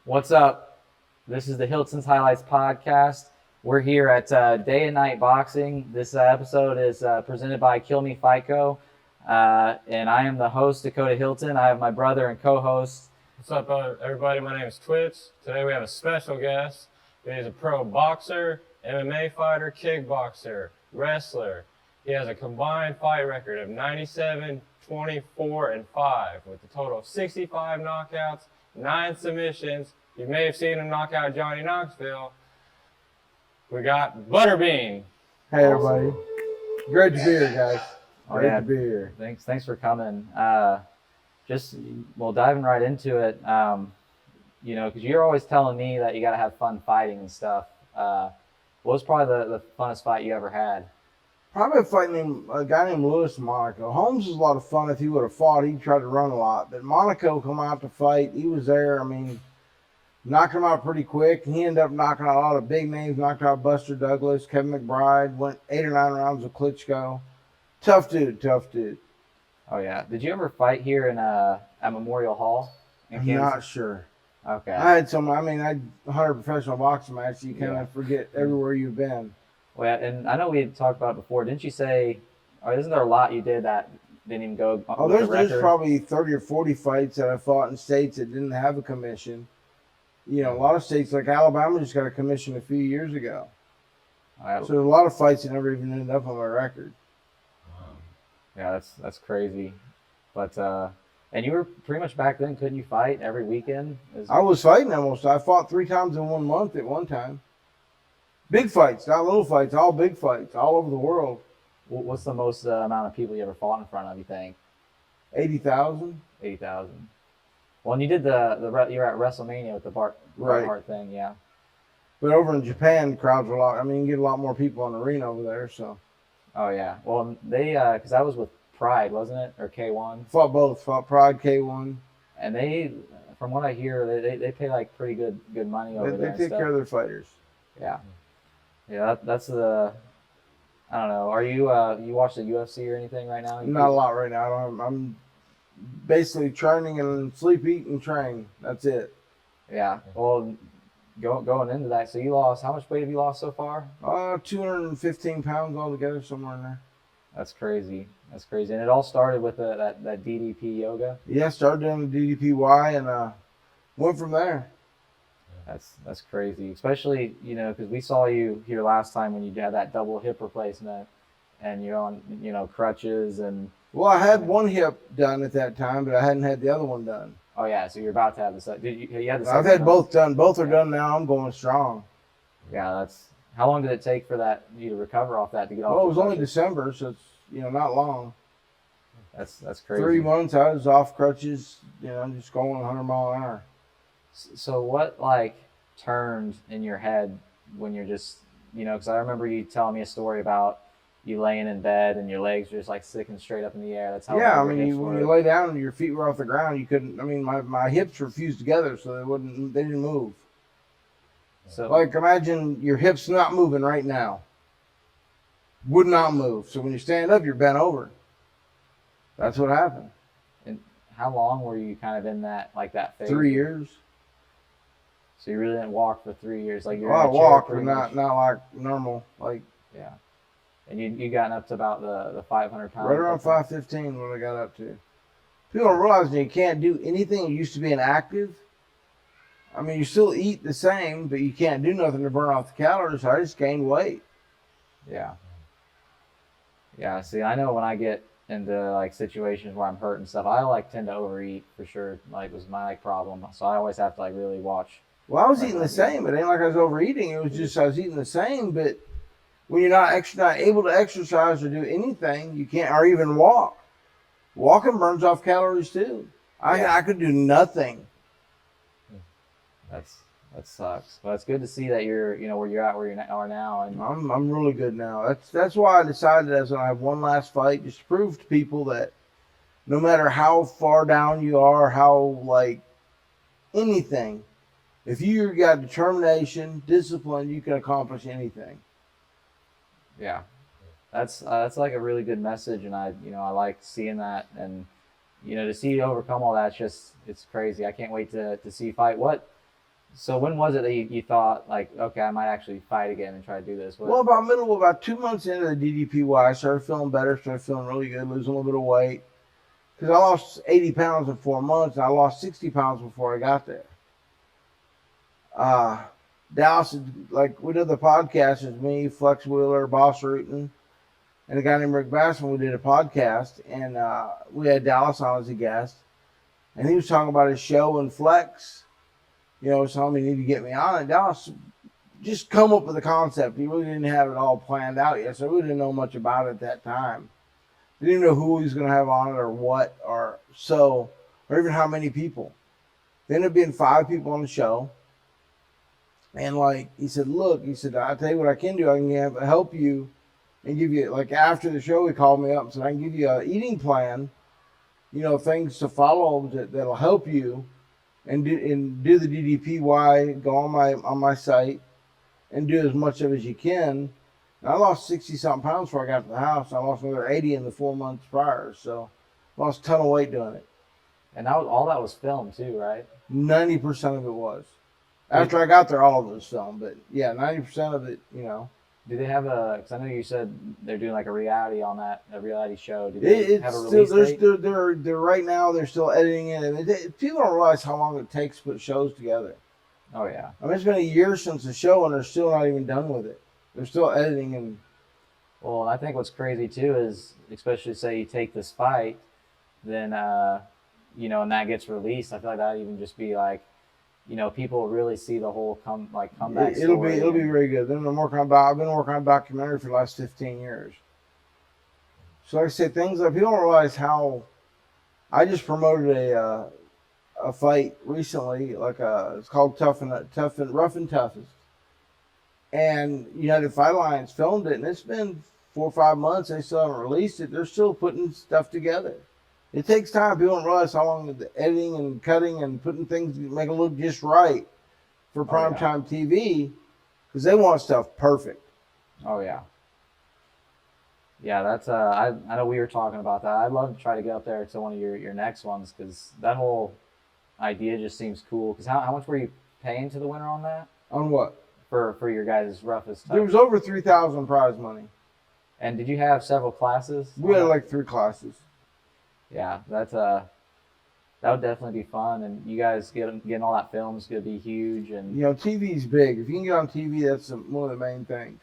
What's up? This is the Hilton's Highlights podcast. We're here at Day and Night Boxing. This episode is presented by Kill Me Fight Co. And I am the host, Dakota Hylton. I have my brother and co-host. What's up, everybody? My name is Twitch. Today we have a special guest. He is a pro boxer, MMA fighter, kickboxer, wrestler. He has a combined fight record of 97, 24, and 5 with a total of 65 knockouts, 9 submissions. You may have seen him knock out Johnny Knoxville. We got Butterbean. Hey, everybody. Great to be here, guys. Great to be here. Thanks for coming. Diving right into it, because you're always telling me that you got to have fun fighting and stuff. What was probably the funnest fight you ever had? Probably fighting a guy named Lewis in Monaco. Holmes was a lot of fun if he would have fought. He tried to run a lot. But Monaco come out to fight. He was there. Knocked him out pretty quick. He ended up knocking out a lot of big names. Knocked out Buster Douglas, Kevin McBride. Went 8 or 9 rounds with Klitschko. Tough dude. Oh, yeah. Did you ever fight here at Memorial Hall in I'm Kansas? not sure. Okay. I had 100 professional boxing matches. You kind of forget everywhere you've been. Well, and I know we had talked about it before. Didn't you say, or isn't there a lot you did that didn't even go Oh, with the there's record? probably 30 or 40 fights that I fought in states that didn't have a commission. A lot of states like Alabama just got a commission a few years ago. So there's a lot of fights that never even ended up on my record. Yeah, that's crazy. But and you were pretty much back then, couldn't you fight every weekend? I was fighting almost. I fought 3 times in 1 month at one time. Big fights, not little fights, all big fights, all over the world. What's the most amount of people you ever fought in front of, you think? 80,000. 80,000. Well, and you did you were at WrestleMania with the Bart Hart thing, yeah. But over in Japan, the crowds were a lot. You get a lot more people in the arena over there, so. Oh, yeah. Well, they, because that was with Pride, wasn't it? Or K1? Fought both. Fought Pride, K1. And they, from what I hear, they pay like pretty good money over there. They take care of their fighters. Yeah. Yeah, that's the, I don't know. Are you, you watch the UFC or anything right now? Not a lot right now. I'm basically training and sleep, eat, and train. That's it. Yeah. Well, going into that, so you lost, how much weight have you lost so far? 215 pounds altogether, somewhere in there. That's crazy. And it all started with that DDP yoga? Yeah, started doing the DDPY and went from there. That's crazy, especially, because we saw you here last time when you had that double hip replacement and you're on, crutches and... Well, I had one hip done at that time, but I hadn't had the other one done. Oh, yeah, so you're about to have the... Did you had the second I've had one? both done. Both are done now. I'm going strong. Yeah, that's... How long did it take for you to recover off that to get off? Well, it was only December, so it's, not long. That's crazy. 3 months, I was off crutches, just going 100 mile an hour. So what, turned in your head when you're just, because I remember you telling me a story about you laying in bed and your legs were just, sticking straight up in the air. That's how... Yeah, when you lay down and your feet were off the ground, you couldn't... my hips were fused together, so they didn't move. So, imagine your hips not moving right now. Would not move. So when you stand up, you're bent over. That's what happened. And how long were you kind of in that phase? 3 years. So you really didn't walk for 3 years, I walked, but not like normal, Yeah. And you gotten up to about the 500 pounds. Right around 515 when I got up to. People don't realize that you can't do anything you used to be inactive. You still eat the same, but you can't do nothing to burn off the calories. So I just gained weight. Yeah. Yeah. See, I know when I get into situations where I'm hurt and stuff, I tend to overeat for sure. Was my problem. So I always have to really watch. Well, I was eating the same. It ain't like I was overeating. It was just I was eating the same. But when you're not able to exercise or do anything, you can't, or even walk. Walking burns off calories too. I could do nothing. That sucks. But it's good to see that you're, where you're at, where you are now. And I'm really good now. That's why I decided I have one last fight, just to prove to people that no matter how far down you are, how anything, if you got determination, discipline, you can accomplish anything. Yeah, that's a really good message, and I like seeing that, and to see you overcome all that, it's crazy. I can't wait to see you fight. So when was it that you thought, like, okay, I might actually fight again and try to do this? Well, about 2 months into the DDPY, I started feeling better, started feeling really good, losing a little bit of weight. Because I lost 80 pounds in 4 months, and I lost 60 pounds before I got there. Dallas, like, we did the podcast, it's me, Flex Wheeler, Boss Rutan, and a guy named Rick Bassman. We did a podcast, and we had Dallas on as a guest. And he was talking about his show and Flex, telling me he need to get me on it. Dallas just come up with the concept. He really didn't have it all planned out yet, so we didn't know much about it at that time. We didn't know who he was going to have on it or what or even how many people. There ended up being 5 people on the show. And he said, I'll tell you what I can do. I can help you and give you, after the show, he called me up and said, I can give you an eating plan, things to follow that'll help you and do the DDPY, go on my site and do as much of it as you can. And I lost 60-something pounds before I got to the house. I lost another 80 in the 4 months prior. So lost a ton of weight doing it. And all that was filmed too, right? 90% of it was. After I got there, all of it was filmed. But yeah, 90% of it, Do they have because I know you said they're doing like a reality show. Do they have a release date? They're right now, they're still editing it. People don't realize how long it takes to put shows together. Oh, yeah. I mean, it's been a year since the show, and they're still not even done with it. They're still editing. And well, I think what's crazy, too, is especially say you take this fight, then, and that gets released. I feel like that even just be like, people really see the whole comeback story. It'll be very good. I've been working on a documentary for the last 15 years. So like I said, things that people don't realize how I just promoted a fight recently, it's called Rough and Toughest. And United Fight Alliance filmed it, and it's been 4 or 5 months. They still haven't released it. They're still putting stuff together. It takes time. People don't realize how long the editing and cutting and putting things to make it look just right for primetime TV, because they want stuff perfect. Oh, yeah. Yeah, that's I know we were talking about that. I'd love to try to get up there to one of your next ones, because that whole idea just seems cool. Because how much were you paying to the winner on that? On what? For your guys' roughest time? There was over $3,000 prize money. And did you have several classes? We had 3 classes. Yeah, that would definitely be fun, and you guys getting all that film is gonna be huge. And TV's big. If you can get on TV, that's one of the main things.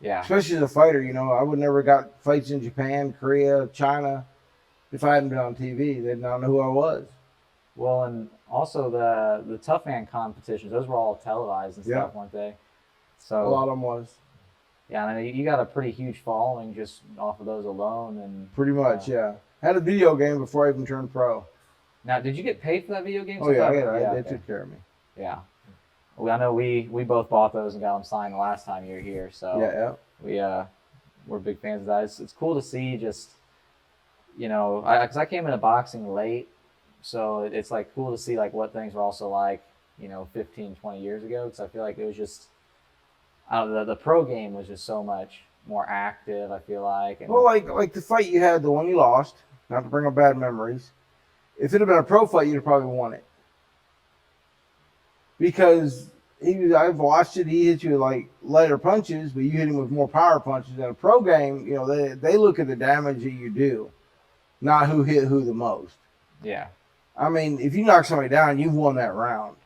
Yeah. Especially as a fighter, I would never got fights in Japan, Korea, China if I hadn't been on TV. They'd not know who I was. Well, and also the Tough Man competitions, those were all televised and stuff, weren't they? So a lot of them was. Yeah, and you got a pretty huge following just off of those alone, and pretty much, yeah. Had a video game before I even turned pro. Now, did you get paid for that video game? Oh, yeah, they took care of me. Yeah. Well, I know we both bought those and got them signed the last time you were here, so we're big fans of that. It's cool to see just, because I came into boxing late, so it's cool to see what things were also 15, 20 years ago, because I feel like it was just, the pro game was just so much more active, I feel like. And, well, like the fight you had, the one you lost, not to bring up bad memories, if it had been a pro fight, you'd have probably won it. Because I've watched it, he hit you with lighter punches, but you hit him with more power punches. In a pro game, they look at the damage that you do, not who hit who the most. Yeah. I mean, if you knock somebody down, you've won that round.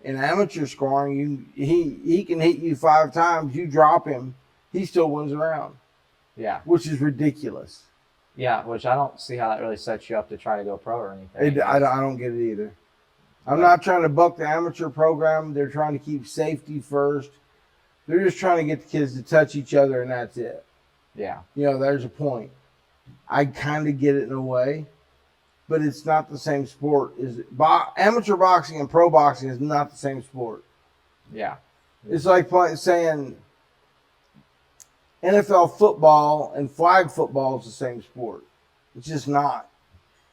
In amateur scoring, he can hit you 5 times, you drop him, he still wins the round. Yeah. Which is ridiculous. Yeah, which I don't see how that really sets you up to try to go pro or anything. I don't get it either. I'm not trying to buck the amateur program. They're trying to keep safety first. They're just trying to get the kids to touch each other, and that's it. Yeah. There's a point. I kind of get it in a way, but it's not the same sport. Amateur boxing and pro boxing is not the same sport. Yeah. It's like saying NFL football and flag football is the same sport. It's just not.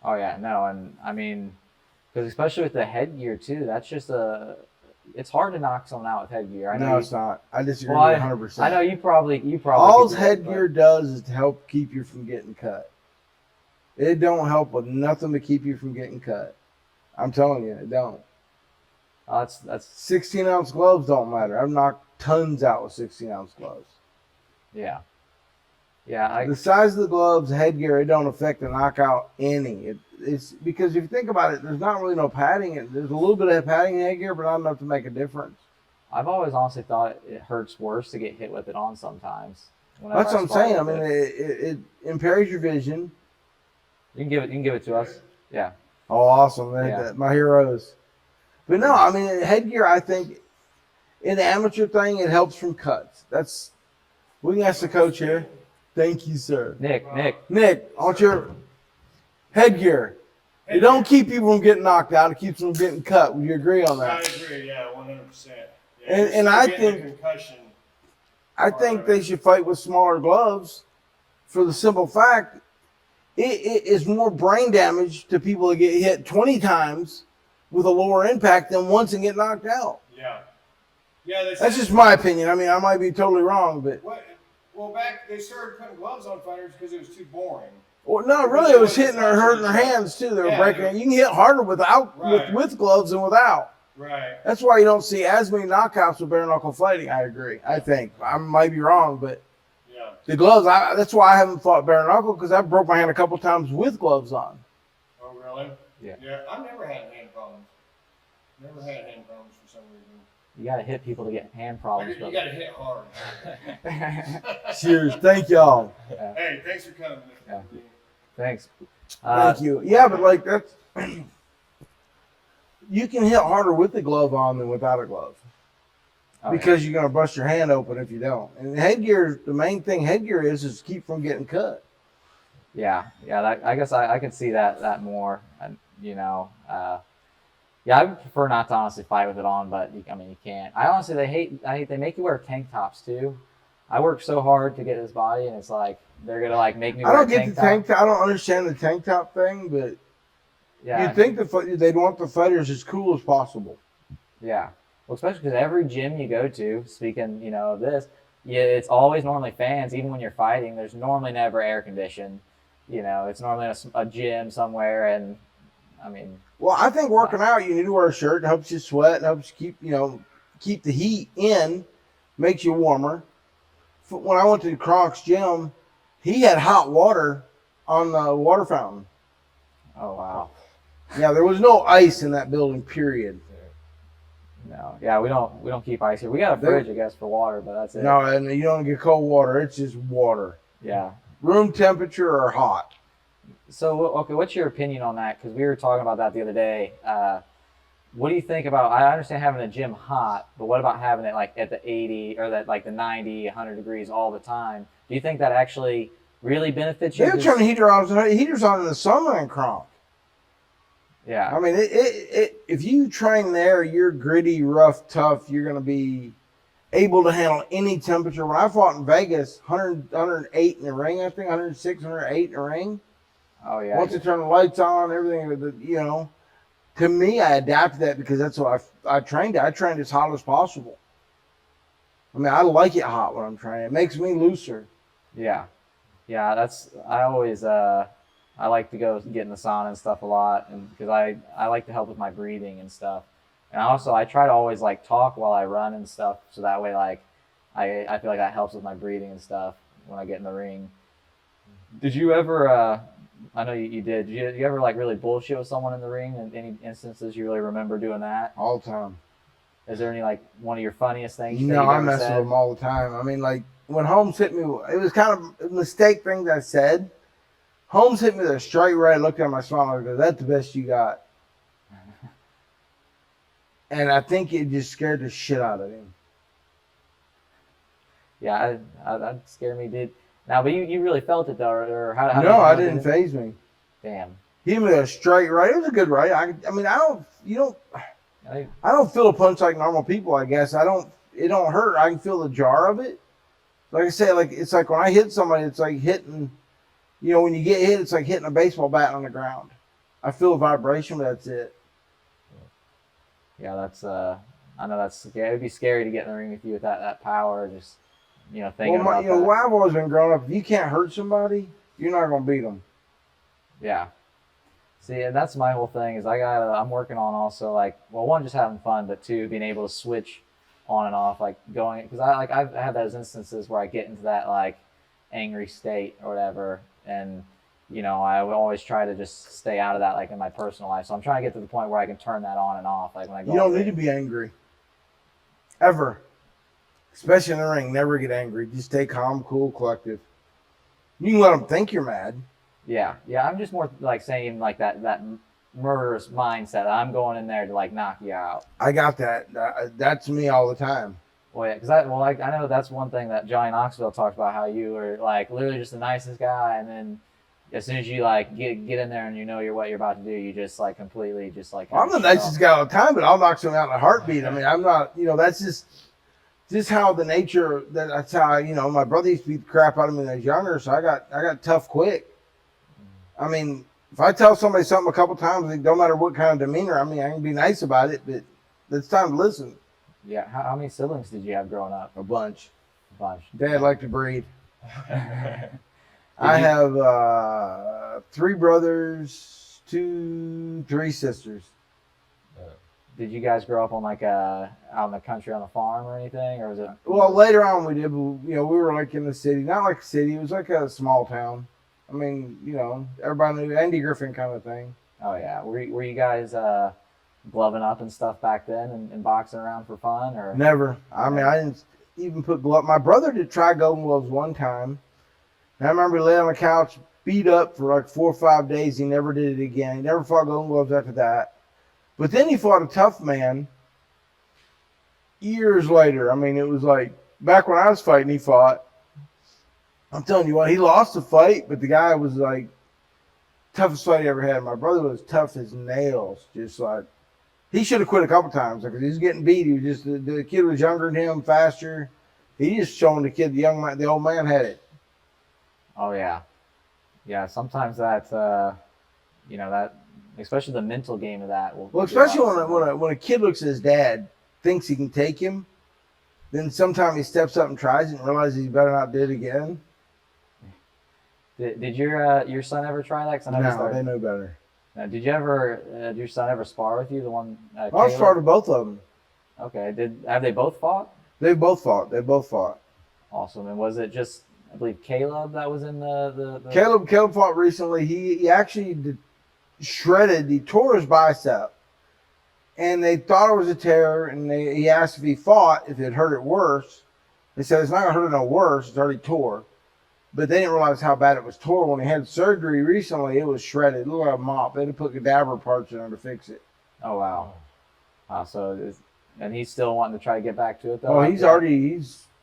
Oh, yeah. No, and I mean, because especially with the headgear, too, that's just it's hard to knock someone out with headgear. No, it's not. I disagree 100%. I know you probably. All headgear does is to help keep you from getting cut. It don't help with nothing to keep you from getting cut. I'm telling you, it don't. Oh, that's 16-ounce gloves don't matter. I've knocked tons out with 16-ounce gloves. yeah. Yeah, The size of the gloves, headgear, it don't affect the knockout any. It's because if you think about it, there's not really no padding. There's a little bit of padding in headgear, but not enough to make a difference. I've always honestly thought it hurts worse to get hit with it on sometimes. That's what I'm saying. I mean, it impairs your vision. You can give it to us. Yeah. Oh, awesome! Yeah. My heroes. But no, I mean, headgear. I think in the amateur thing, it helps from cuts. We can ask the coach here. Thank you, sir. Nick, I want your headgear. It don't keep people from getting knocked out. It keeps them from getting cut. Would you agree on that? I agree. Yeah, 100%. Yeah, And I think they should fight with smaller gloves for the simple fact it is more brain damage to people that get hit 20 times with a lower impact than once and get knocked out. Yeah. Yeah, That's just my opinion. I mean, I might be totally wrong, but well, back they started putting gloves on fighters because it was too boring. well, no, really, it was hitting or hurting their hands too. They were breaking. You can hit harder with gloves than without. Right. That's why you don't see as many knockouts with bare knuckle fighting. I agree. I think I might be wrong, but the gloves. That's why I haven't fought bare knuckle because I broke my hand a couple times with gloves on. Oh, really? Yeah. Yeah, I've never had hand problems. Never had hand problems for some reason. You got to hit people to get hand problems. You got to hit hard. Cheers. Thank y'all. Yeah. Hey, thanks for coming. Yeah. Thanks. Thank you. Yeah, but like that's you can hit harder with the glove on than without a glove because you're gonna bust your hand open if you don't. And headgear, the main thing headgear is keep from getting cut. Yeah. I guess I could see that more. And yeah, I would prefer not to honestly fight with it on, but you can't. I honestly they make you wear tank tops too. I work so hard to get this body, and it's like they're gonna like make me. I don't get the tank top. I don't understand the tank top thing, but yeah, you'd think they'd want the fighters as cool as possible. Yeah, well, especially because every gym you go to, speaking of this, it's always normally fans. Even when you're fighting, there's normally never air conditioned. It's normally a gym somewhere, and I mean. Well, I think working out, you need to wear a shirt. It helps you sweat. It helps you keep the heat in, makes you warmer. When I went to Kronk's gym, he had hot water on the water fountain. Oh, wow. Yeah, there was no ice in that building, period. No. Yeah, we don't keep ice here. We got a fridge, I guess, for water, but that's it. No, and you don't get cold water. It's just water. Yeah. Room temperature or hot. So, okay, what's your opinion on that? Because we were talking about that the other day. What do you think about, I understand having a gym hot, but what about having it like at the 80 or the 90, 100 degrees all the time? Do you think that actually really benefits you? They were turning heaters on in the summer in Kronk. Yeah. I mean, if you train there, you're gritty, rough, tough. You're going to be able to handle any temperature. When I fought in Vegas, 108 in the ring, I think, 106, 108 in the ring. Oh, yeah. Once they turn the lights on, everything, to me, I adapted that because that's what I trained at. I trained as hot as possible. I mean, I like it hot when I'm training. It makes me looser. Yeah. Yeah, I always, I like to go get in the sauna and stuff a lot, and because I like to help with my breathing and stuff. And I try to always like talk while I run and stuff, so that way like I feel like that helps with my breathing and stuff when I get in the ring. Did you ever, I know you did. Did you ever like really bullshit with someone in the ring? In any instances you really remember doing that? All the time. Is there any like one of your funniest things? No, I mess with them all the time. I mean, like when Holmes hit me, it was kind of a mistake thing that I said. Holmes hit me with a straight right. I looked at my smile and I go, "That's the best you got." And I think it just scared the shit out of him. Yeah, that scared me, dude. Now, but you really felt it though, or how? No, I didn't phase me. Damn. He hit me with a straight right. It was a good right. I mean, I don't feel a punch like normal people. I guess it don't hurt. I can feel the jar of it. Like I say, like it's like when I hit somebody, it's like hitting. When you get hit, it's like hitting a baseball bat on the ground. I feel a vibration, but that's it. Yeah, that's I know that's scary. It'd be scary to get in the ring with you with that power. Just thinking about that. Well, I've always been growing up. If you can't hurt somebody, you're not gonna beat them. Yeah. See, and that's my whole thing is I'm working on also like, well, one, just having fun, but two, being able to switch on and off, like going, because I've had those instances where I get into that like angry state or whatever, and I would always try to just stay out of that, like in my personal life. So I'm trying to get to the point where I can turn that on and off, like when I go. You don't need to be angry, ever, especially in the ring. Never get angry. Just stay calm, cool, collective. You can let them think you're mad. Yeah. I'm just more like saying like that murderous mindset. I'm going in there to like knock you out. I got that. That's me all the time. Well, yeah, because I know that's one thing that Johnny Knoxville talked about, how you were like literally just the nicest guy, and then as soon as you like get in there and what you're about to do, you just like completely just like. I'm the nicest guy all the time, but I'll knock someone out in a heartbeat. I mean, I'm not. That's just how the nature. That's how my brother used to beat the crap out of me when I was younger, so I got tough quick. I mean, if I tell somebody something a couple times, it don't matter what kind of demeanor. I mean, I can be nice about it, but it's time to listen. Yeah. How many siblings did you have growing up? A bunch. Dad liked to breed. I have 3 brothers, 3 sisters. Did you guys grow up on like out in the country on a farm or anything, or was it? Well, later on we did. We were like in the city, not like a city. It was like a small town. I mean, everybody knew Andy Griffin kind of thing. Oh yeah. Were you guys gloving up and stuff back then and boxing around for fun, or? Never. I mean, I didn't even put gloves. My brother did try golden gloves one time. And I remember he lay on the couch, beat up for like 4 or 5 days. He never did it again. He never fought golden gloves after that. But then he fought a tough man years later. I mean, it was like back when I was fighting, he fought. I'm telling you what, he lost the fight, but the guy was like toughest fight he ever had. My brother was tough as nails. Just like, he should have quit a couple times because he was getting beat. He was just, the kid was younger than him, faster. He just showing the kid, the old man had it. Oh yeah. Yeah, sometimes that, that, especially the mental game of that. Well, especially when a kid looks at his dad, thinks he can take him, then sometimes he steps up and tries it and realizes he better not do it again. Did your son ever try that? No, they know better. Did your son ever spar with you? The one? I sparred with both of them. Okay. Have they both fought? They both fought. Awesome. And was it just, I believe, Caleb that was in the... Caleb fought recently. He actually shredded. He tore his bicep. And they thought it was a tear. And he asked if he fought, if it hurt it worse. They said, it's not going to hurt it no worse. It's already tore. But they didn't realize how bad it was tore. When he had surgery recently, it was shredded. It looked like a mop. They had to put cadaver parts in there to fix it. Oh, wow. And he's still wanting to try to get back to it, though? Oh, he's already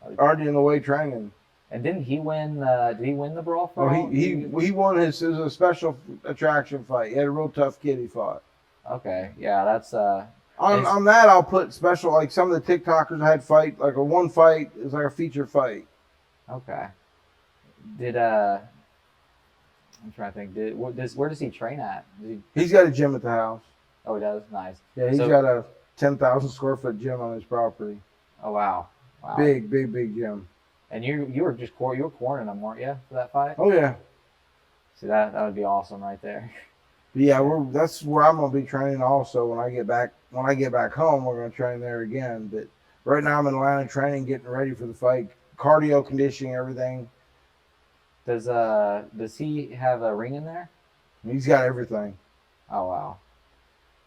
in the way training. And didn't he win? Did he win the brawl for? Oh, he won his. It was a special attraction fight. He had a real tough kid he fought. Okay, yeah, that's on that I'll put special, like some of the TikTokers I had fight, like one fight is like a feature fight. Okay. I'm trying to think. Where does he train at? He's got a gym at the house. Oh, he does. Nice. Yeah, he's got a 10,000 square foot gym on his property. Oh wow. Big gym. And you were cornering him, weren't you, for that fight? Oh yeah. See, that would be awesome right there. Yeah, that's where I'm gonna be training also when I get back. When I get back home, we're gonna train there again. But right now I'm in Atlanta training, getting ready for the fight, cardio, conditioning, everything. Does he have a ring in there? He's got everything. Oh wow.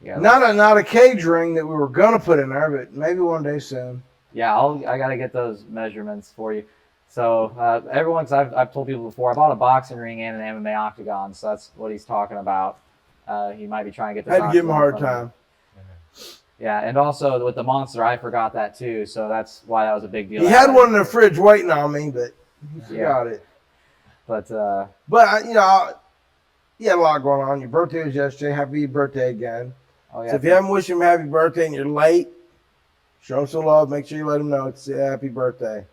Yeah. Not a cage ring that we were gonna put in there, but maybe one day soon. Yeah, I gotta get those measurements for you. So everyone, because I've told people before, I bought a boxing ring and an MMA octagon, so that's what he's talking about. He might be trying to get this. I had to give him a hard time. Yeah, and also with the monster, I forgot that too, so that's why that was a big deal. He had one in the fridge waiting on me, but he forgot it. But you had a lot going on. Your birthday was yesterday. Happy birthday again. Oh yeah. So if you haven't wished him happy birthday and you're late, show him some love. Make sure you let him know it's a happy birthday.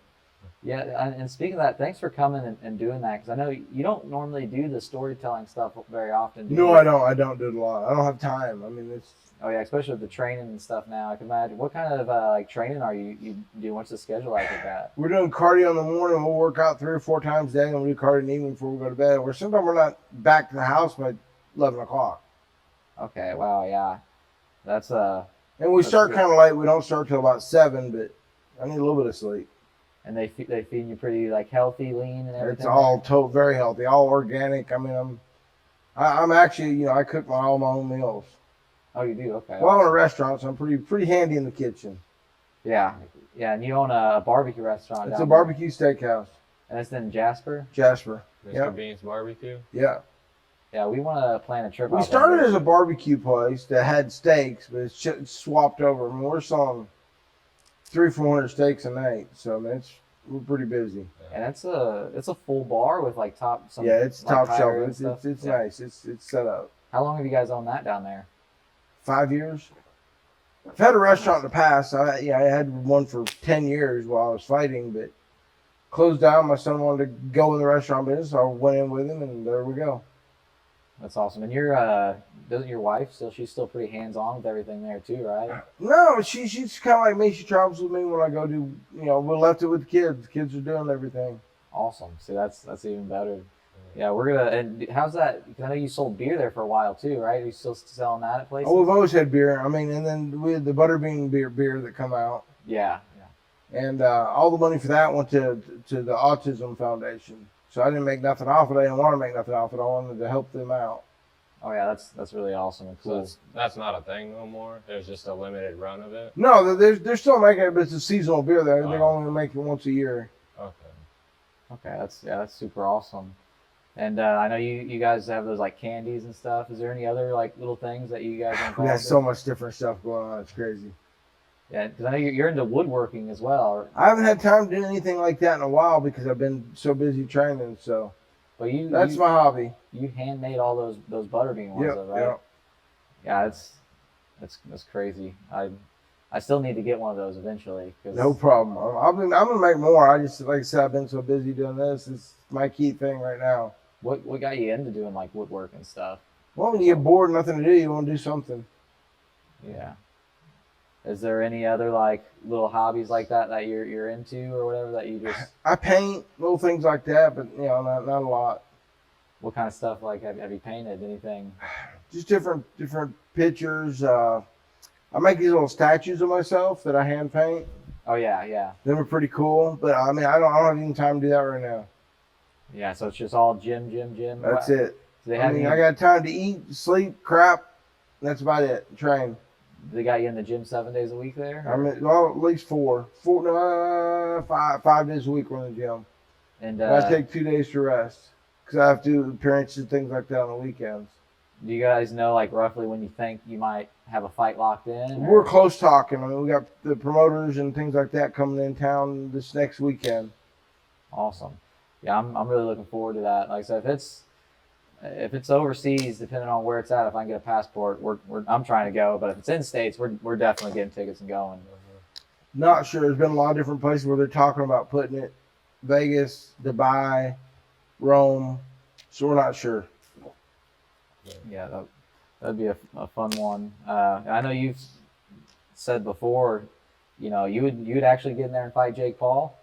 Yeah, and speaking of that, thanks for coming and doing that, because I know you don't normally do the storytelling stuff very often. No, I don't. I don't do it a lot. I don't have time. I mean, it's. Oh yeah, especially with the training and stuff now. I can imagine. What kind of like training are you do? What's the schedule like with that? We're doing cardio in the morning. We'll work out 3 or 4 times a day, and we'll do cardio in the evening before we go to bed. Or sometimes we're not back to the house by 11 o'clock. Okay, wow, yeah. That's And we That's start good. kind of late. We don't start till about 7, but I need a little bit of sleep. and they feed you pretty like healthy, lean, and everything. It's all very healthy, all organic. I mean, I'm actually, I cook all my own meals. Oh, you do? Okay. Well, I'm in a awesome. restaurant, so I'm pretty handy in the kitchen. Yeah, yeah, and you own a barbecue restaurant. It's down a barbecue steakhouse, there. And it's in Jasper. Jasper. Mr. Yep. Bean's Barbecue. Yeah. Yeah, we want to plan a trip. We out started there. as a barbecue place that had steaks, but it's swapped over. I mean, we're selling 300-400 steaks a night, so I mean, we're pretty busy. And it's a full bar with like Yeah, it's like, top higher shelf. end It's stuff. it's Yeah. nice. It's set up. How long have you guys owned that down there? 5 years. I've had a restaurant in the past. I had one for 10 years while I was fighting, but closed down. My son wanted to go in the restaurant business, so I went in with him, and there we go. That's awesome. And doesn't your wife she's still pretty hands on with everything there too, right? No, she's kind of like me. She travels with me when I go do. We left it with the kids. The kids are doing everything. Awesome. See, that's even better. Yeah, we're gonna. And how's that? Because I know you sold beer there for a while too, right? Are you still selling that at places? Oh, we've always had beer. I mean, and then we had the Butterbean beer that come out, Yeah. and all the money for that went to the Autism Foundation. So I didn't make nothing off of it. I didn't want to make nothing off of it. I wanted to help them out. Oh yeah, that's really awesome and So cool. that's not a thing no more. There's just a limited run of it. No, they're still making it, but it's a seasonal beer. They're Oh. only make it once a year. Okay. Okay, that's super awesome. And I know you guys have those like candies and stuff. Is there any other like little things that you guys are We involved got in? so much different stuff going on. It's crazy. Yeah, because I know you're into woodworking as well. I haven't had time to do anything like that in a while because I've been so busy training. So But that's my hobby. you handmade all those Butterbean ones, though, right? Yeah. Yeah, that's crazy. I still need to get one of those eventually. No problem. I'm gonna make more. I just, like I said, I've been so busy doing this. It's my key thing right now. What got you into doing like woodwork and stuff? Well, when you get bored and nothing to do, you want to do something. Yeah. Is there any other like little hobbies like that you're into or whatever that you just? I paint little things like that, but not a lot. What kind of stuff like have you painted anything? Just different pictures. I make these little statues of myself that I hand paint. Oh yeah. Them are pretty cool, but I mean, I don't have even time to do that right now. Yeah, so it's just all gym. That's it. Do they I have mean, you, I got time to eat, sleep, crap. That's about it. Train. they got you in the gym 7 days a week there? I mean, well, at least 5 days a week we're in the gym. And I take 2 days to rest because I have to do appearances and things like that on the weekends. do you guys know like roughly when you think you might have a fight locked in? We're close talking. I mean, we got the promoters and things like that coming in town this next weekend. Awesome. Yeah, I'm really looking forward to that. Like I said, if it's overseas, depending on where it's at, if I can get a passport, I'm trying to go. But if it's in states, we're definitely getting tickets and going. Not sure. There's been a lot of different places where they're talking about putting it. Vegas, Dubai, Rome. So we're not sure. Yeah, that'd be a fun one. I know you've said before, you would actually get in there and fight Jake Paul.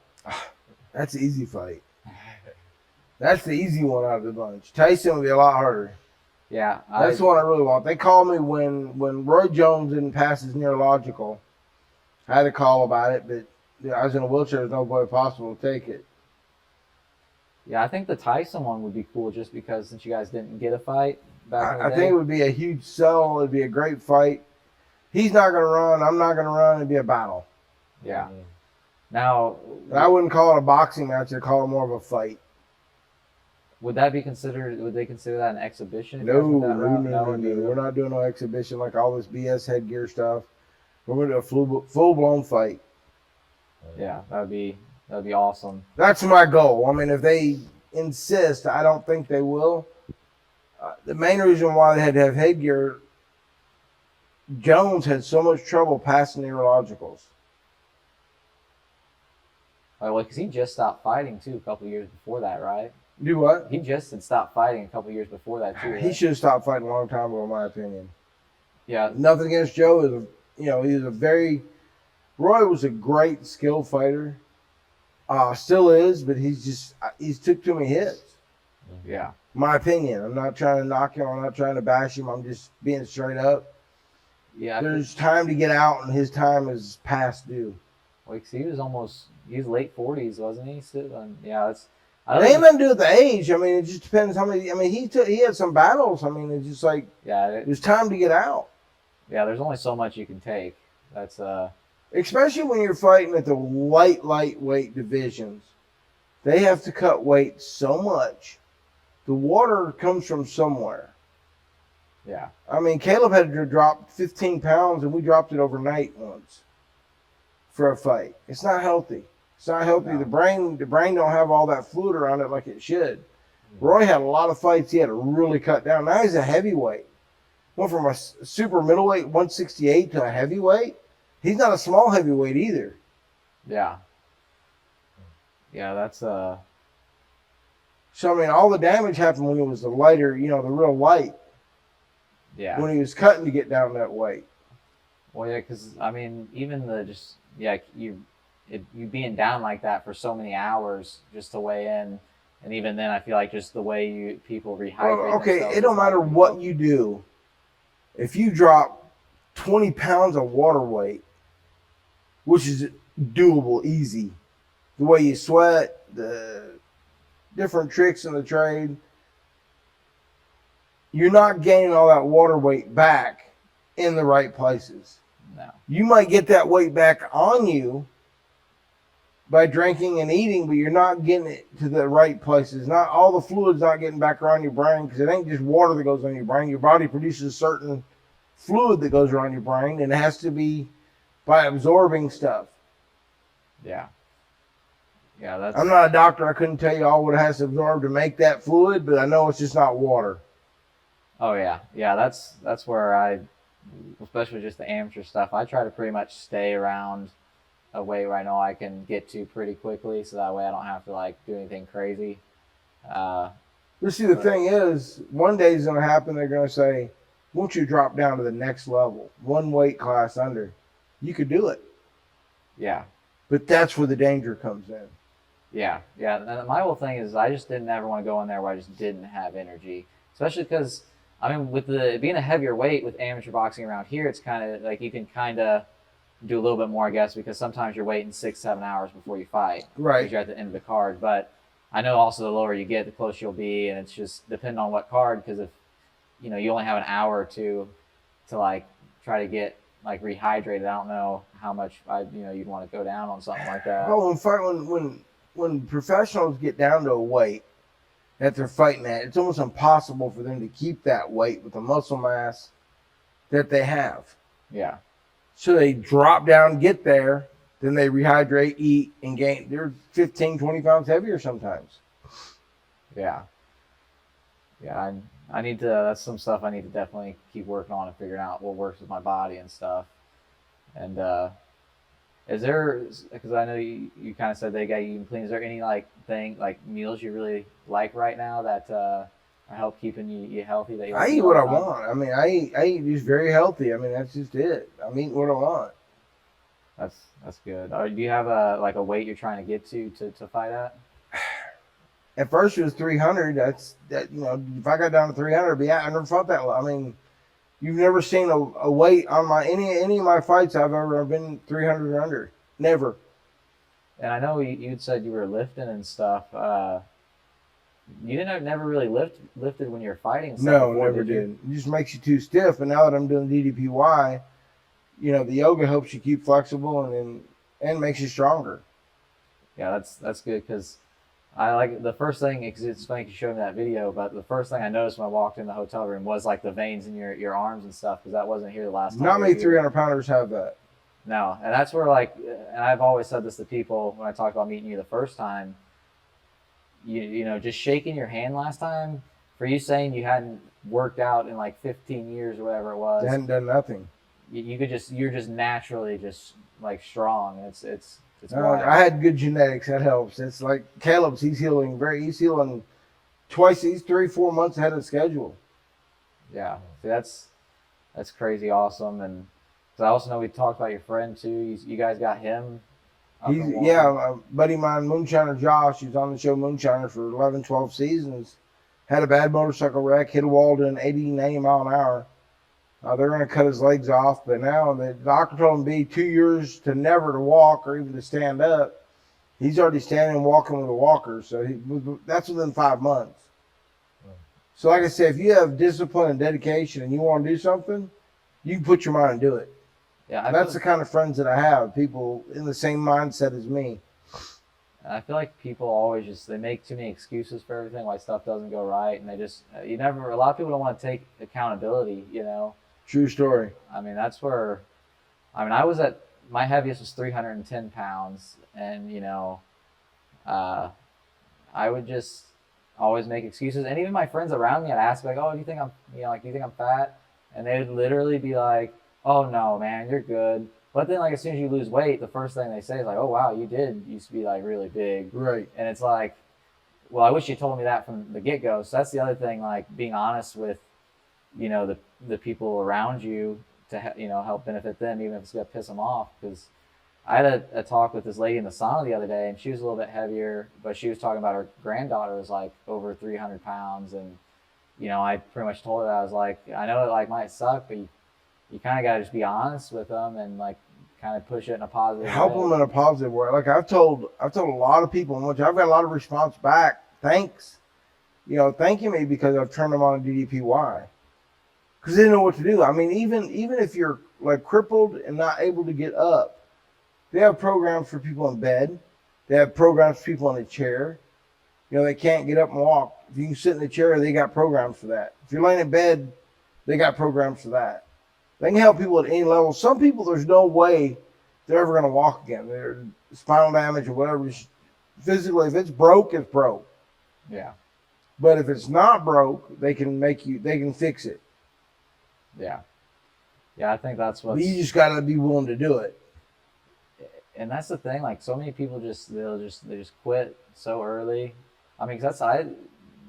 That's an easy fight. That's the easy one out of the bunch. Tyson would be a lot harder. Yeah, That's the one I really want. They called me when Roy Jones didn't pass his neurological. I had a call about it, but I was in a wheelchair. There's no way possible to take it. Yeah, I think the Tyson one would be cool just because since you guys didn't get a fight back in the I day. think it would be a huge sell. It'd be a great fight. He's not going to run. I'm not going to run. It'd be a battle. Yeah. Now, And I wouldn't call it a boxing match. I'd call it more of a fight. would they consider that an exhibition? if you No, guys went that route? no. It'd be- We're not doing no exhibition like all this BS headgear stuff. We're going to do a full-blown fight. Yeah, that'd be awesome. That's my goal. I mean, if they insist, I don't think they will. The main reason why they had to have headgear, Jones had so much trouble passing neurologicals. Well, because he just stopped fighting too a couple years before that, right? Do what? He just had stopped fighting a couple years before that too. He Right? should have stopped fighting a long time ago, in my opinion. Yeah, Nothing against Joe. He was a very... Roy was a great skilled fighter. Still is, but he's took too many hits. yeah. My opinion. I'm not trying to knock him. I'm not trying to bash him. I'm just being straight up. Yeah, There's time to get out, and his time is past due. like he was late 40s, wasn't he? So, yeah, It ain't nothing to do with the age. I mean, it just depends how many. I mean, he had some battles. I mean, it's just like there's time to get out. Yeah, there's only so much you can take. That's especially when you're fighting at the lightweight divisions. They have to cut weight so much. The water comes from somewhere. Yeah. I mean, Caleb had to drop 15 pounds, and we dropped it overnight once for a fight. It's not healthy. It's not healthy. No. The brain don't have all that fluid around it like it should. Roy had a lot of fights he had to really cut down. Now he's a heavyweight. Went from a super middleweight 168 to a heavyweight. He's not a small heavyweight either. Yeah. Yeah, that's So I mean, all the damage happened when he was the lighter, the real light. Yeah. When he was cutting to get down that weight. Well, yeah, because I mean, even you being down like that for so many hours just to weigh in, and even then, I feel like just the way people rehydrate. Well, okay, it don't matter what you do. If you drop 20 pounds of water weight, which is doable, easy, the way you sweat, the different tricks in the trade, you're not gaining all that water weight back in the right places. No. You might get that weight back on you by drinking and eating, but you're not getting it to the right places. Not all the fluid's not getting back around your brain, because it ain't just water that goes on your brain. Your body produces certain fluid that goes around your brain, and it has to be by absorbing stuff. Yeah. Yeah, that's. I'm not a doctor. I couldn't tell you all what it has to absorb to make that fluid, but I know it's just not water. Oh yeah, yeah. That's where especially just the amateur stuff, I try to pretty much stay around a weight where I know I can get to pretty quickly, so that way I don't have to do anything crazy. But see, the thing is, one day is going to happen. They're going to say, "Won't you drop down to the next level, one weight class under?" You could do it. Yeah. But that's where the danger comes in. Yeah, yeah. And my whole thing is I just didn't ever want to go in there where I just didn't have energy, especially because with being a heavier weight with amateur boxing around here, it's kind of like you can kind of do a little bit more, I guess, because sometimes you're waiting 6-7 hours before you fight. Right. Because you're at the end of the card. But I know also the lower you get, the closer you'll be, and it's just depending on what card. Because if you only have an hour or two to try to get rehydrated, I don't know how much you'd want to go down on something like that. Oh, when professionals get down to a weight that they're fighting at, it's almost impossible for them to keep that weight with the muscle mass that they have. Yeah. So they drop down, get there, then they rehydrate, eat, and gain. They're 15, 20 pounds heavier sometimes. Yeah. Yeah, I need to, that's some stuff I need to definitely keep working on and figuring out what works with my body and stuff. And is there, because I know you kind of said they got you clean, is there any meals you really like right now that help keeping you healthy? That you I eat what I want. I mean, I eat just very healthy. I mean, that's just it. I'm eating what I want. That's good. Do you have a weight you're trying to get to fight at? At first it was 300. If I got down to 300, I never fought that low. I mean, you've never seen a weight on any of my fights I've been 300 or under. Never. And I know you'd said you were lifting and stuff. You never really lifted when you were fighting. No, never did. It just makes you too stiff. And now that I'm doing DDPY, the yoga helps you keep flexible and makes you stronger. Yeah, that's good, because I like the first thing. It's funny you showed me that video, but the first thing I noticed when I walked in the hotel room was the veins in your arms and stuff, because that wasn't here the last time. Not many 300-pounders have that. No, and that's where and I've always said this to people when I talked about meeting you the first time. Just shaking your hand last time, for you saying you hadn't worked out in 15 years or whatever it was. I hadn't done nothing. You're just naturally just strong. It's I had good genetics. That helps. It's like Caleb's. He's healing twice. He's 3-4 months ahead of schedule. Yeah, see, that's crazy awesome. And I also know we talked about your friend too. You guys got him. A buddy of mine, Moonshiner Josh, who's on the show Moonshiner for 11, 12 seasons, had a bad motorcycle wreck, hit a wall doing 80, 90 mile an hour. They're going to cut his legs off, but now the doctor told him to be 2 years to never to walk or even to stand up. He's already standing and walking with a walker, so that's within 5 months. So like I said, if you have discipline and dedication and you want to do something, you can put your mind and do it. Yeah, that's the kind of friends that I have, people in the same mindset as me. I feel like people always they make too many excuses for everything, why stuff doesn't go right, and a lot of people don't want to take accountability, you know. True story. I mean, my heaviest was 310 pounds, and, you know, I would just always make excuses. And even my friends around me, I'd ask, like, oh, do you think I'm fat? And they would literally be like, oh, no, man, you're good. But then, like, as soon as you lose weight, the first thing they say is like, oh, wow, you used to be, like, really big. Right. And it's like, well, I wish you told me that from the get-go. So that's the other thing, like, being honest with, you know, the people around you to, you know, help benefit them, even if it's going to piss them off. Because I had a talk with this lady in the sauna the other day, and she was a little bit heavier, but she was talking about her granddaughter was, like, over 300 pounds. And, you know, I pretty much told her that. I was like, I know it, like, might suck, but you kind of got to just be honest with them and, like, kind of push it in a positive help way. them in a positive way. Like I've told a lot of people, which I've got a lot of response back. Thanks, you know, thanking me because I've turned them on to DDPY because they didn't know what to do. I mean, even if you're like crippled and not able to get up, they have programs for people in bed. They have programs for people in a chair. You know, they can't get up and walk. If you can sit in the chair, they got programs for that. If you're laying in bed, they got programs for that. They can help people at any level. Some people, there's no way they're ever going to walk again. They're spinal damage or whatever. Physically, if it's broke, it's broke. Yeah. But if it's not broke, they can fix it. Yeah. Yeah, I think that's what. You just got to be willing to do it. And that's the thing. Like, so many people they just quit so early. I mean, 'cause I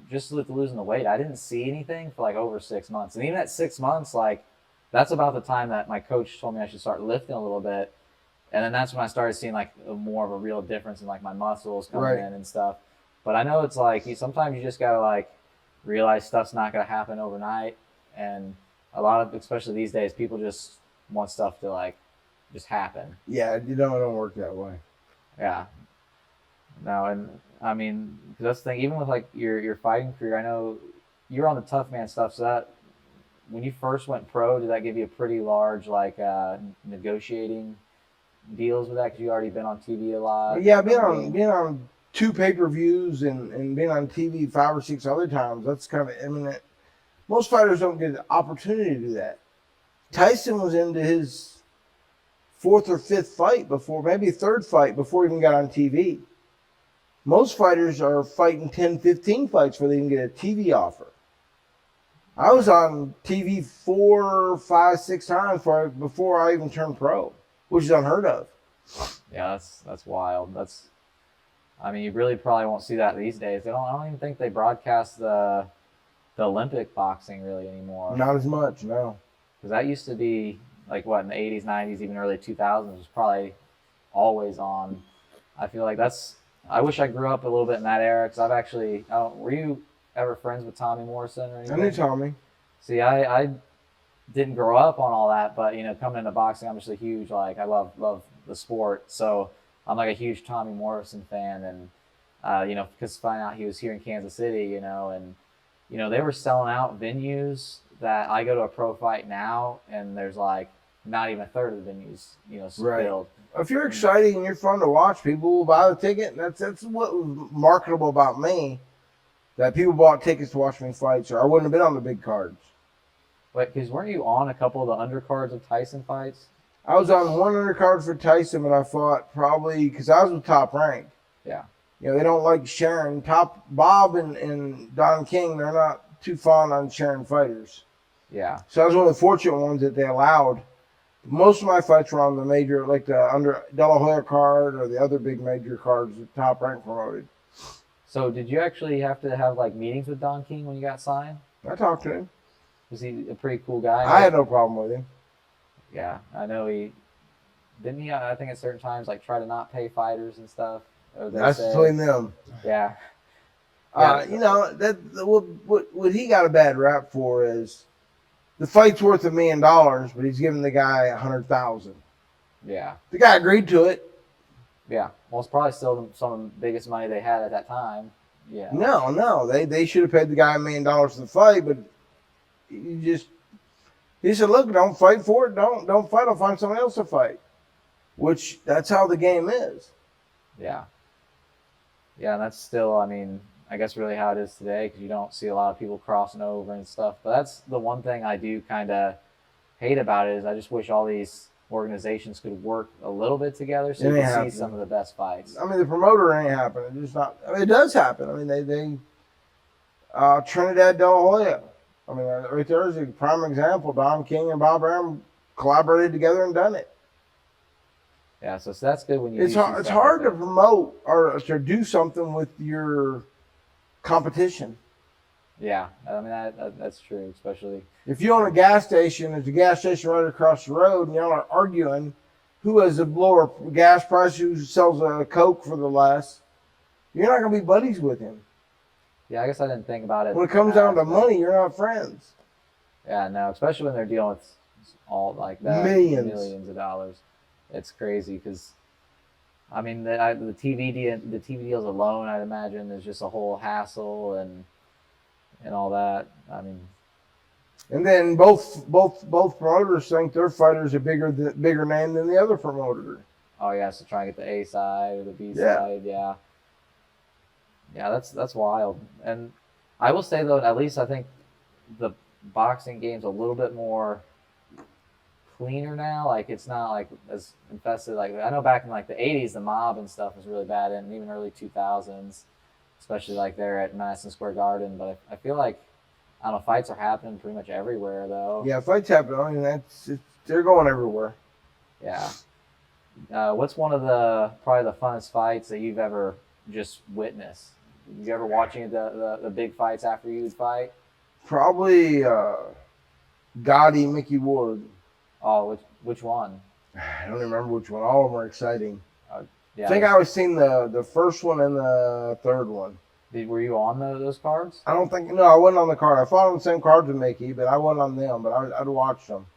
just with losing the weight, I didn't see anything for like over 6 months, and even at 6 months, like, that's about the time that my coach told me I should start lifting a little bit. And then that's when I started seeing like more of a real difference in like my muscles coming in and stuff. But I know it's like sometimes you just gotta like realize stuff's not gonna happen overnight. And a lot of, especially these days, people just want stuff to like just happen. Yeah, you know, it don't work that way. Yeah. No, and I mean, 'cause that's the thing. Even with like your fighting career, I know you're on the Tough Man stuff. So that when you first went pro, did that give you a pretty large like negotiating deals with that? Because you already been on TV a lot. Yeah, being on 2 pay-per-views and being on TV 5 or 6 other times. That's kind of imminent. Most fighters don't get the opportunity to do that. Tyson was into his 4th or 5th fight before, maybe 3rd fight before he even got on TV. Most fighters are fighting 10, 15 fights before they even get a TV offer. I was on TV 4, 5, 6 times before I even turned pro, which is unheard of. Yeah, that's wild. I mean, you really probably won't see that these days. I don't even think they broadcast the Olympic boxing really anymore. Not as much, no. Because that used to be like what in the 80s, 90s, even early 2000s was probably always on. I feel like I wish I grew up a little bit in that era because were you ever friends with Tommy Morrison or anything? I knew Tommy. See, I didn't grow up on all that, but, you know, coming into boxing, I'm just a huge, like, I love the sport. So I'm like a huge Tommy Morrison fan. And, you know, because finding out he was here in Kansas City, you know, and, you know, they were selling out venues that I go to a pro fight now, and there's like not even a third of the venues, you know, filled. If you're exciting and you're fun to watch, people will buy the ticket. And that's what was marketable about me, that people bought tickets to watch me fight, so I wouldn't have been on the big cards. Wait, because weren't you on a couple of the undercards of Tyson fights? I was on one undercard for Tyson, but I fought probably because I was with Top Rank. Yeah. You know, they don't like sharing. Bob and Don King, they're not too fond on sharing fighters. Yeah. So I was one of the fortunate ones that they allowed. Most of my fights were on the major, like the under De La Hoya card or the other big major cards that Top Rank promoted. So did you actually have to have like meetings with Don King when you got signed? I talked to him. Was he a pretty cool guy? I had no problem with him. Yeah, I know didn't he, I think at certain times, like try to not pay fighters and stuff. That's between them. Yeah. You know that what he got a bad rap for is the fight's worth $1 million, but he's giving the guy 100,000. Yeah. The guy agreed to it. Yeah. Well, it's probably still some of the biggest money they had at that time. Yeah. No, they should have paid the guy $1 million for the fight, but he said, look, don't fight for it. Don't fight. I'll find someone else to fight. Which that's how the game is. Yeah. Yeah, and that's still, I mean, I guess really how it is today, because you don't see a lot of people crossing over and stuff. But that's the one thing I do kind of hate about it, is I just wish all these organizations could work a little bit together so you can see some of the best fights. I mean, the promoter ain't happening. It's just not. I mean, it does happen. I mean, they Trinidad Del Hoya. I mean, right there is a prime example. Don King and Bob Arum collaborated together and done it. Yeah, so that's good when you. It's hard to promote or to do something with your competition. Yeah, I mean that's true, especially if you own a gas station. There's a gas station right across the road, and y'all are arguing who has a lower gas price, who sells a Coke for the less. You're not going to be buddies with him. Yeah, I guess I didn't think about it. When it comes down to money, you're not friends. Yeah, no, especially when they're dealing with all like that, millions of dollars. It's crazy because, I mean, the TV deals alone, I'd imagine, is just a whole hassle and all that. I mean, and then both promoters think their fighters are bigger name than the other promoter. Oh yeah, so try and get the A side or the B side, yeah. Yeah, that's wild. And I will say though, at least I think the boxing game's a little bit more cleaner now. Like it's not like as infested. Like I know back in like the 80s, the mob and stuff was really bad, and even early 2000s, especially like there at Madison Square Garden. But I feel like, I don't know, fights are happening pretty much everywhere though. Yeah, fights happen. I mean, they're going everywhere. Yeah. What's one of probably the funnest fights that you've ever just witnessed? You ever watching the big fights after you'd fight? Probably Gotti, Mickey Ward. Oh, which one? I don't remember which one. All of them are exciting. Yeah, I think I was seeing the first one and the third one. Were you on those cards? I don't think. No, I wasn't on the card. I fought on the same cards with Mickey, but I wasn't on them. But I'd watched them.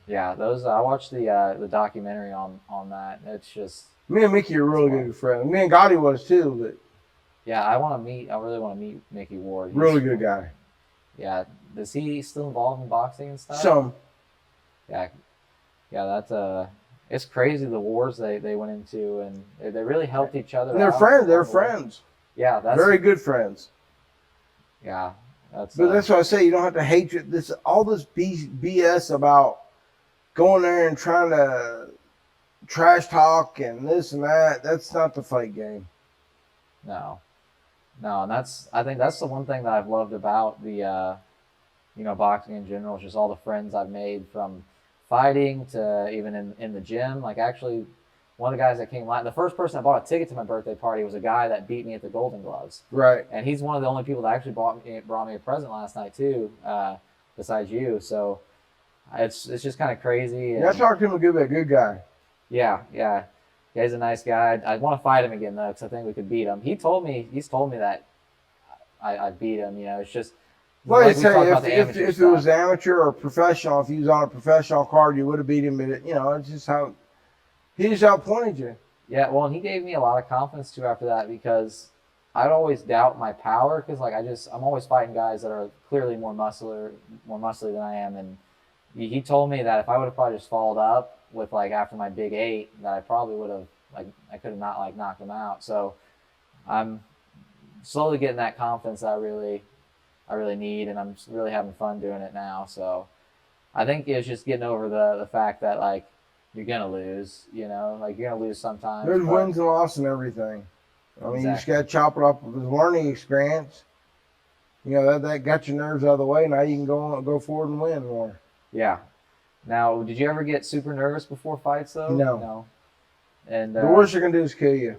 Yeah, those. I watched the documentary on that. It's just, me and Mickey are really good friends. Me and Gotti was too, but yeah, I really want to meet Mickey Ward. He's really good guy. Yeah, is he still involved in boxing and stuff? Some. Yeah, that's it's crazy the wars they went into, and they really helped each other. And they're friends. They're friends. Yeah, that's very good friends. Yeah, that's. But that's why I say you don't have to hate this. All this BS about going there and trying to trash talk and this and that. That's not the fight game. No, and I think that's the one thing that I've loved about the boxing in general, is just all the friends I've made from fighting to even in the gym. Like actually, one of the guys that came the first person that bought a ticket to my birthday party was a guy that beat me at the Golden Gloves. Right. And he's one of the only people that actually brought me a present last night too, besides you. So it's just kind of crazy. Yeah, I talked to him a good guy. Yeah. He's a nice guy. I'd want to fight him again though, because I think we could beat him. He's told me that I beat him. It's just. Well, like if it was amateur or professional, if he was on a professional card, you would have beat him. But it's just how he just outpointed you. Yeah, well, and he gave me a lot of confidence too after that, because I'd always doubt my power, because like I'm always fighting guys that are clearly more muscly than I am, and he told me that if I would have probably just followed up with like after my big 8, that I probably would have I could have not knocked him out. So I'm slowly getting that confidence that I really need, and I'm really having fun doing it now. So I think it's just getting over the fact that like you're gonna lose, you're gonna lose sometimes. There's wins and losses and everything. I mean, Exactly. You just gotta chop it up with a learning experience. That got your nerves out of the way. Now you can go forward and win more. Yeah. Now, did you ever get super nervous before fights though? No. And the worst they're gonna do is kill you.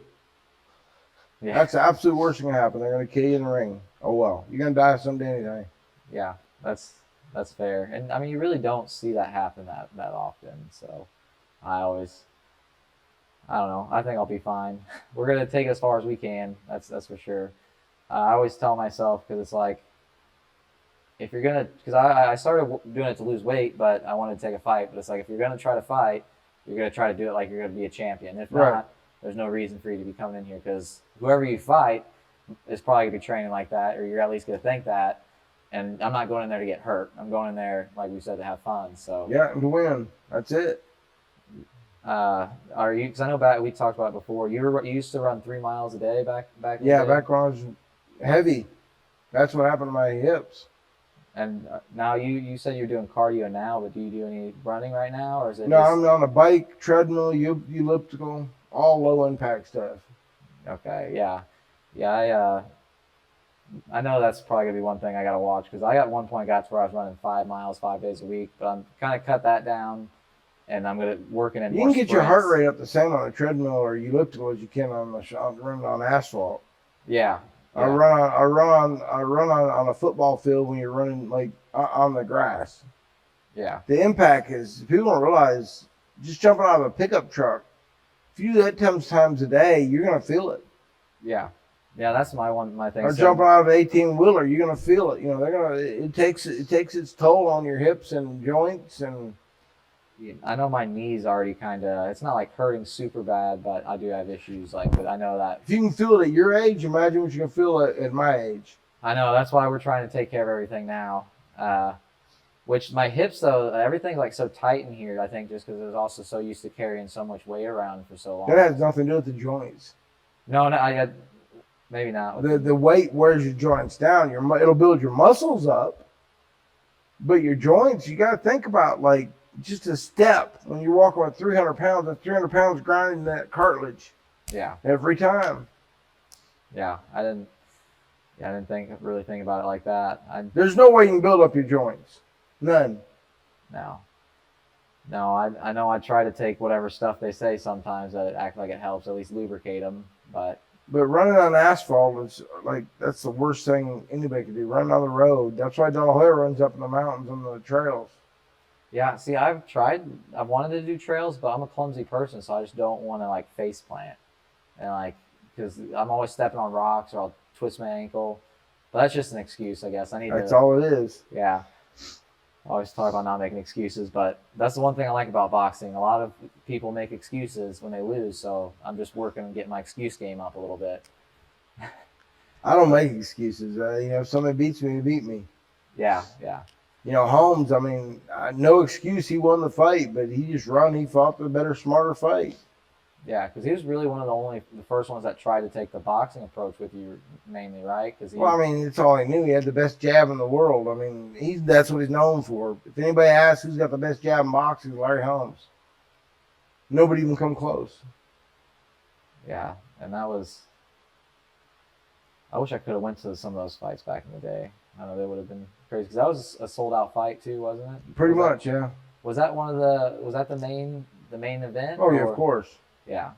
Yeah. That's the absolute worst thing can happen. They're gonna kill you in the ring. Oh well, you're gonna die someday anyway. Yeah, that's fair. And I mean, you really don't see that happen that often. So I don't know. I think I'll be fine. We're gonna take it as far as we can. That's for sure. I always tell myself, because it's like, if you're gonna, because I started doing it to lose weight, but I wanted to take a fight. But it's like, if you're gonna try to fight, you're gonna try to do it like you're gonna be a champion. If Right. not, there's no reason for you to be coming in here, because whoever you fight is probably gonna be training like that, or you're at least gonna think that. And I'm not going in there to get hurt. I'm going in there, like we said, to have fun. So Yeah, and to win. That's it. are you? Because I know back we talked about it before. You used to run 3 miles a day back. In Yeah, the day? back when I was heavy, that's what happened to my hips. And now you said you're doing cardio now, but do you do any running right now, or is it? No, just, I'm on a bike, treadmill, elliptical, all low impact stuff. Okay, yeah. I know that's probably gonna be one thing I gotta watch, because I got one point got to where I was running 5 miles 5 days a week, but I'm kind of cut that down, and I'm gonna working in. You more can get your heart sprints. rate up the same on a treadmill or elliptical as you can on running on asphalt. Yeah. I run on a football field when you're running like on the grass. Yeah. The impact is, people don't realize, just jumping out of a pickup truck, if you do that 10 times a day, you're gonna feel it. Yeah. Yeah, that's my thing. Or So- jumping out of an 18-wheeler, you're gonna feel it. You know, it takes its toll on your hips and joints. And I know my knees already kind of, it's not like hurting super bad, but I do have issues like, but I know that. if you can feel it at your age, imagine what you can feel at my age. I know, that's why we're trying to take care of everything now. Which my hips though, everything's like so tight in here, I think just because I was also so used to carrying so much weight around for so long. That has nothing to do with the joints. No, I got, maybe not. The weight wears your joints down. It'll build your muscles up, but your joints, you got to think about like just a step. When you're walking with 300 pounds, that's 300 pounds grinding that cartilage Yeah. every time. Yeah. I didn't really think about it like that. There's no way you can build up your joints. None. No, I know I try to take whatever stuff they say sometimes that it act like it helps, at least lubricate them. But running on asphalt is like, that's the worst thing anybody can do. Running on the road. That's why De La Hoya runs up in the mountains on the trails. yeah, see, I've wanted to do trails, but I'm a clumsy person, so I just don't want to like face plant, and like, because I'm always stepping on rocks or I'll twist my ankle. But that's just an excuse, I guess. That's all it is. Yeah. I always talk about not making excuses, but that's the one thing I like about boxing. A lot of people make excuses when they lose, so I'm just working on getting my excuse game up a little bit. I don't make excuses. If somebody beats me, they beat me. Yeah. Holmes, I mean, no excuse. He won the fight, but he fought the better, smarter fight. Yeah, because he was really one of the first ones that tried to take the boxing approach with you, mainly, right? Well, I mean, it's all he knew. He had the best jab in the world. I mean, that's what he's known for. If anybody asks who's got the best jab in boxing, it's Larry Holmes. Nobody even come close. Yeah, and that was. I wish I could have went to some of those fights back in the day. I know they would have been crazy, because that was a sold out fight too, wasn't it? Pretty much, yeah. Was that the main event? Oh yeah, of course. Yeah,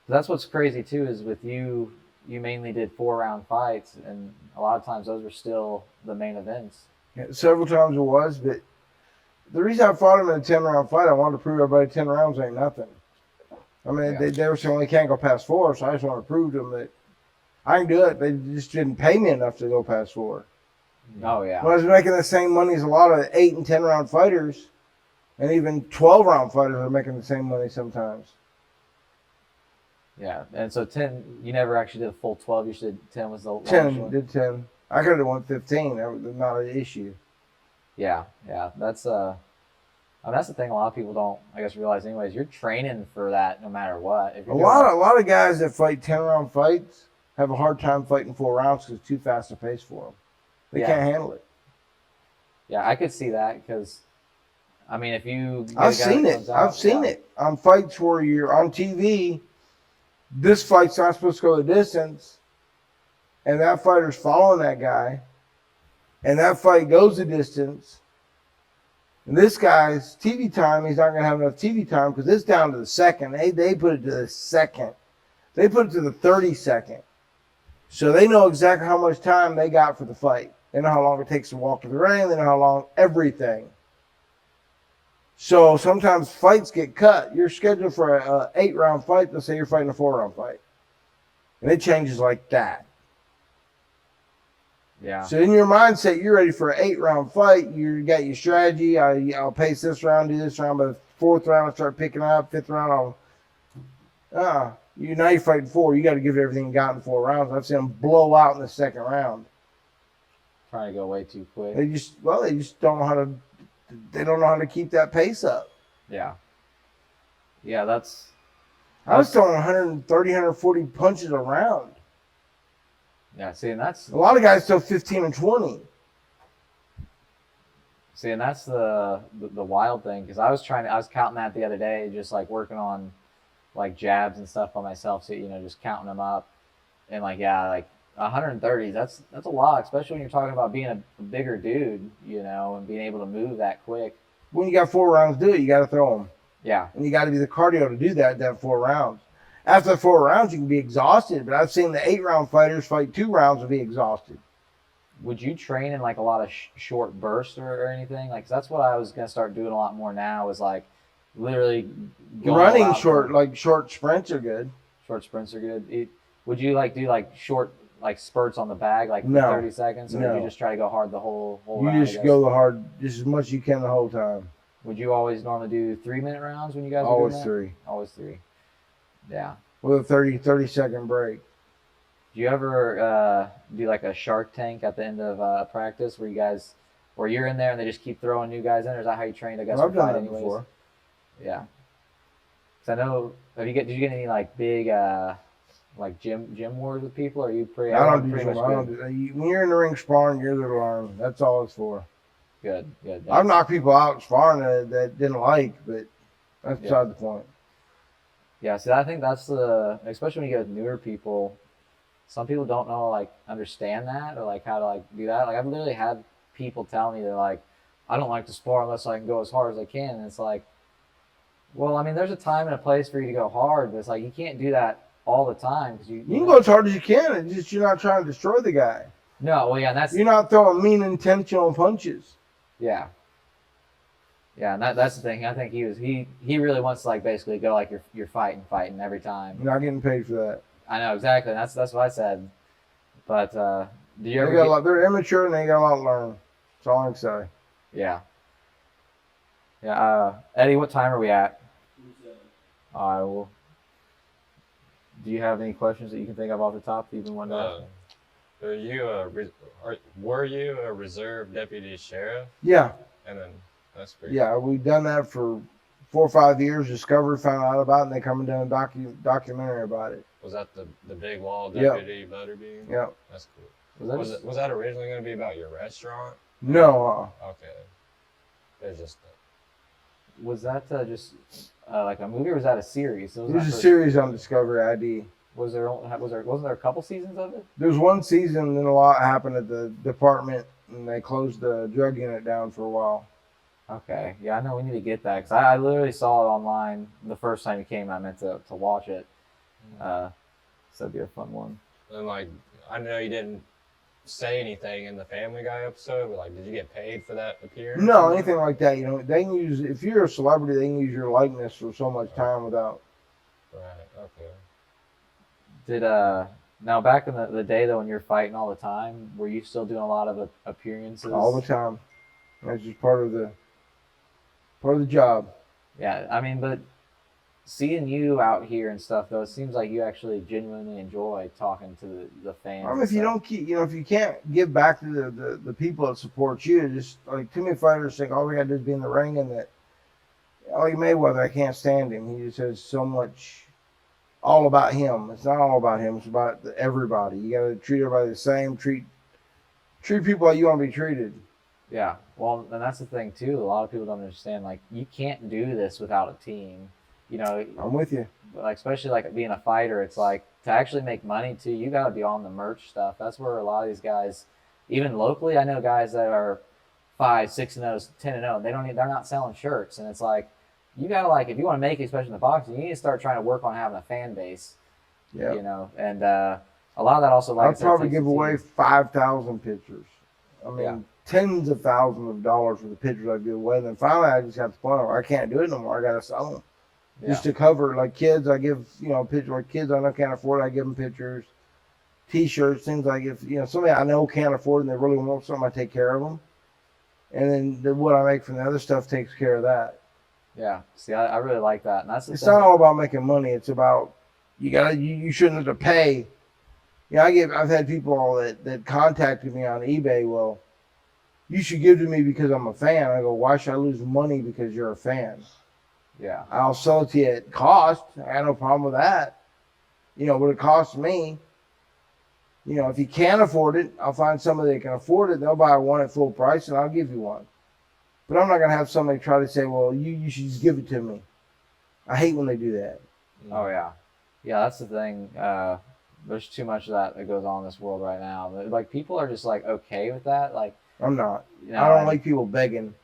that's what's crazy too, is with you mainly did 4-round fights, and a lot of times those were still the main events. Yeah, several times it was, but the reason I fought him in a 10-round fight, I wanted to prove everybody 10 rounds ain't nothing. I mean, they were saying they can't go past 4, so I just wanted to prove to them that I can do it. They just didn't pay me enough to go past 4. Oh yeah. When I was making the same money as a lot of 8 and 10-round fighters, and even 12-round fighters are making the same money sometimes. Yeah, and so 10, you never actually did a full 12. You did 10 was the longest 10, one. did 10. I could have won 15. That was not an issue. Yeah. That's I mean, that's the thing. A lot of people don't, I guess, realize. Anyways, you're training for that no matter what. If A lot of guys that fight 10-round fights have a hard time fighting 4 rounds because it's too fast a pace for them. They can't handle it. Yeah, I could see that, because, I mean, if you, I've seen it on fights where you're on TV. This fight's not supposed to go the distance, and that fighter's following that guy, and that fight goes the distance. And this guy's TV time, he's not going to have enough TV time because it's down to the second. They put it to the second. They put it to the 30-second. So they know exactly how much time they got for the fight. They know how long it takes to walk to the ring. They know how long everything. So sometimes fights get cut. You're scheduled for an 8-round fight. Let's say you're fighting a 4-round fight. And it changes like that. Yeah. So in your mindset, you're ready for an 8-round fight. You got your strategy. I'll pace this round, do this round. But the 4th round, I start picking up. 5th round, now you're fighting 4. You got to give it everything you got in 4 rounds. I've seen them blow out in the 2nd round. Trying to go way too quick. They just don't know how to. They don't know how to keep that pace up. Yeah. Yeah, that's. I was throwing 130, 140 punches a round. Yeah, see, and that's A lot of guys throw 15 and 20. See, and that's the wild thing, because I was counting that the other day, just like working on like jabs and stuff by myself, so just counting them up, and like 130, that's a lot, especially when you're talking about being a bigger dude, and being able to move that quick. When you got 4 rounds to do it, you got to throw them. Yeah. And you got to be the cardio to do that 4 rounds. After the 4 rounds, you can be exhausted, but I've seen the 8-round fighters fight 2 rounds and be exhausted. Would you train in like a lot of short bursts or anything? Like, 'cause that's what I was gonna start doing a lot more now. Is like literally going running short sprints are good. Short sprints are good. Would you like do like short like spurts on the bag, like No. 30 seconds, or would you just try to go hard the whole You round? just go the hard, just as much as you can the whole time. Would you always normally do 3-minute rounds when you guys were Always doing that? 3. Always 3. Yeah. With a 30-second break. Do you ever do like a Shark Tank at the end of practice where you're in there and they just keep throwing new guys in, or is that how you trained? I guess I've for done fight that anyways? before. Yeah. 'Cause I know. Did you get any like big like gym wars with people? Or are you pretty? I don't do pretty gym. much I don't good? do that. When you're in the ring sparring, you're there to learn. That's all it's for. Good. I've knocked people out sparring that didn't like, but that's beside the point. Yeah, see, I think that's especially when you get with newer people, some people don't know, like, understand that or, like, how to, like, do that. Like, I've literally had people tell me, they're like, I don't like to spar unless I can go as hard as I can. And it's like, well, I mean, there's a time and a place for you to go hard, but it's like, you can't do that all the time. Cause you can go as hard as you can. It's just you're not trying to destroy the guy. No, well, yeah, and you're not throwing mean, intentional punches. Yeah. Yeah, and that's the thing. I think he really wants to, like, basically go like you're fighting every time. You're not getting paid for that. I know, exactly. And that's what I said. But do you ever they're immature and they got a lot to learn. That's all I can say. Yeah. Yeah. Eddie, what time are we at? All right. Well, do you have any questions that you can think of off the top that you even want to ask? Were you a reserve deputy sheriff? Yeah. And then that's pretty. Yeah, we've done that for 4 or 5 years. Discovery found out about it, and they come and done a documentary about it. Was that the big wall deputy Butterbean? Yep. That's cool. Was that originally going to be about your restaurant? No. Okay. It was just. Was that just like a movie, or was that a series? It was a series on Discovery ID. Wasn't there a couple seasons of it? There was 1 season, and then a lot happened at the department, and they closed the drug unit down for a while. Okay. Yeah, I know we need to get that, because I literally saw it online the first time it came. I meant to watch it. So it'd be a fun one. And like, I know you didn't say anything in the Family Guy episode, but like, did you get paid for that appearance? No, anything like that. They can use, if you're a celebrity, they can use your likeness for so much time without. Right. Okay. Did now back in the day though, when you're fighting all the time, were you still doing a lot of appearances? All the time. That's just part of the job. Yeah, I mean, but seeing you out here and stuff though, it seems like you actually genuinely enjoy talking to the fans. I mean, if you don't keep, if you can't give back to the people that support you, just like too many fighters think all we got to do is be in the ring, and that like Mayweather, I can't stand him. He just has so much all about him. It's not all about him. It's about everybody. You got to treat everybody the same. Treat people like you want to be treated. Yeah, well, and that's the thing too. A lot of people don't understand. Like, you can't do this without a team. I'm with you. Like, especially like being a fighter, it's like to actually make money too. You got to be on the merch stuff. That's where a lot of these guys, even locally, I know guys that are 5, 6 and 0, 10 and 0. They're not selling shirts, and it's like you gotta, like, if you want to make it, especially in the boxing, you need to start trying to work on having a fan base. Yeah. And a lot of that also, like, I'd probably give away 5,000 pictures. I mean, tens of thousands of dollars for the pictures I'd give away. And then finally, I just got to the point where I can't do it no more. I got to sell them. Just to cover, like, kids, I give, pictures. Like, kids I know can't afford, I give them pictures. T-shirts, things like if somebody I know can't afford and they really want something, I take care of them, and then what I make from the other stuff takes care of that. Yeah. See, I really like that, and that's the It's thing. not all about making money. It's about you shouldn't have to pay. I've had people that contacted me on eBay. Well, you should give to me because I'm a fan. I go, why should I lose money because you're a fan? Yeah. I'll sell it to you at cost. I got no problem with that. But it costs me. If you can't afford it, I'll find somebody that can afford it. They'll buy one at full price, and I'll give you one. But I'm not going to have somebody try to say, well, you should just give it to me. I hate when they do that. Oh, yeah. Yeah, that's the thing. There's too much of that goes on in this world right now. Like, people are just, like, okay with that. Like, I'm not. I don't like people begging.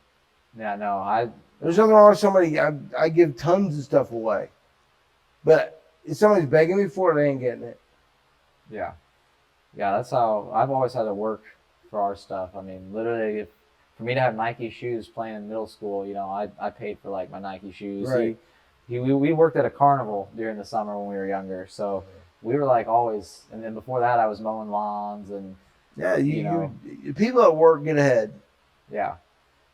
Yeah, no, There's nothing wrong with somebody. I give tons of stuff away. But if somebody's begging me for it, they ain't getting it. Yeah. Yeah, that's how I've always had to work for our stuff. I mean, literally, for me to have Nike shoes playing in middle school, I paid for like my Nike shoes. Right. We worked at a carnival during the summer when we were younger, so we were like always. And then before that, I was mowing lawns and you people at work get ahead. Yeah,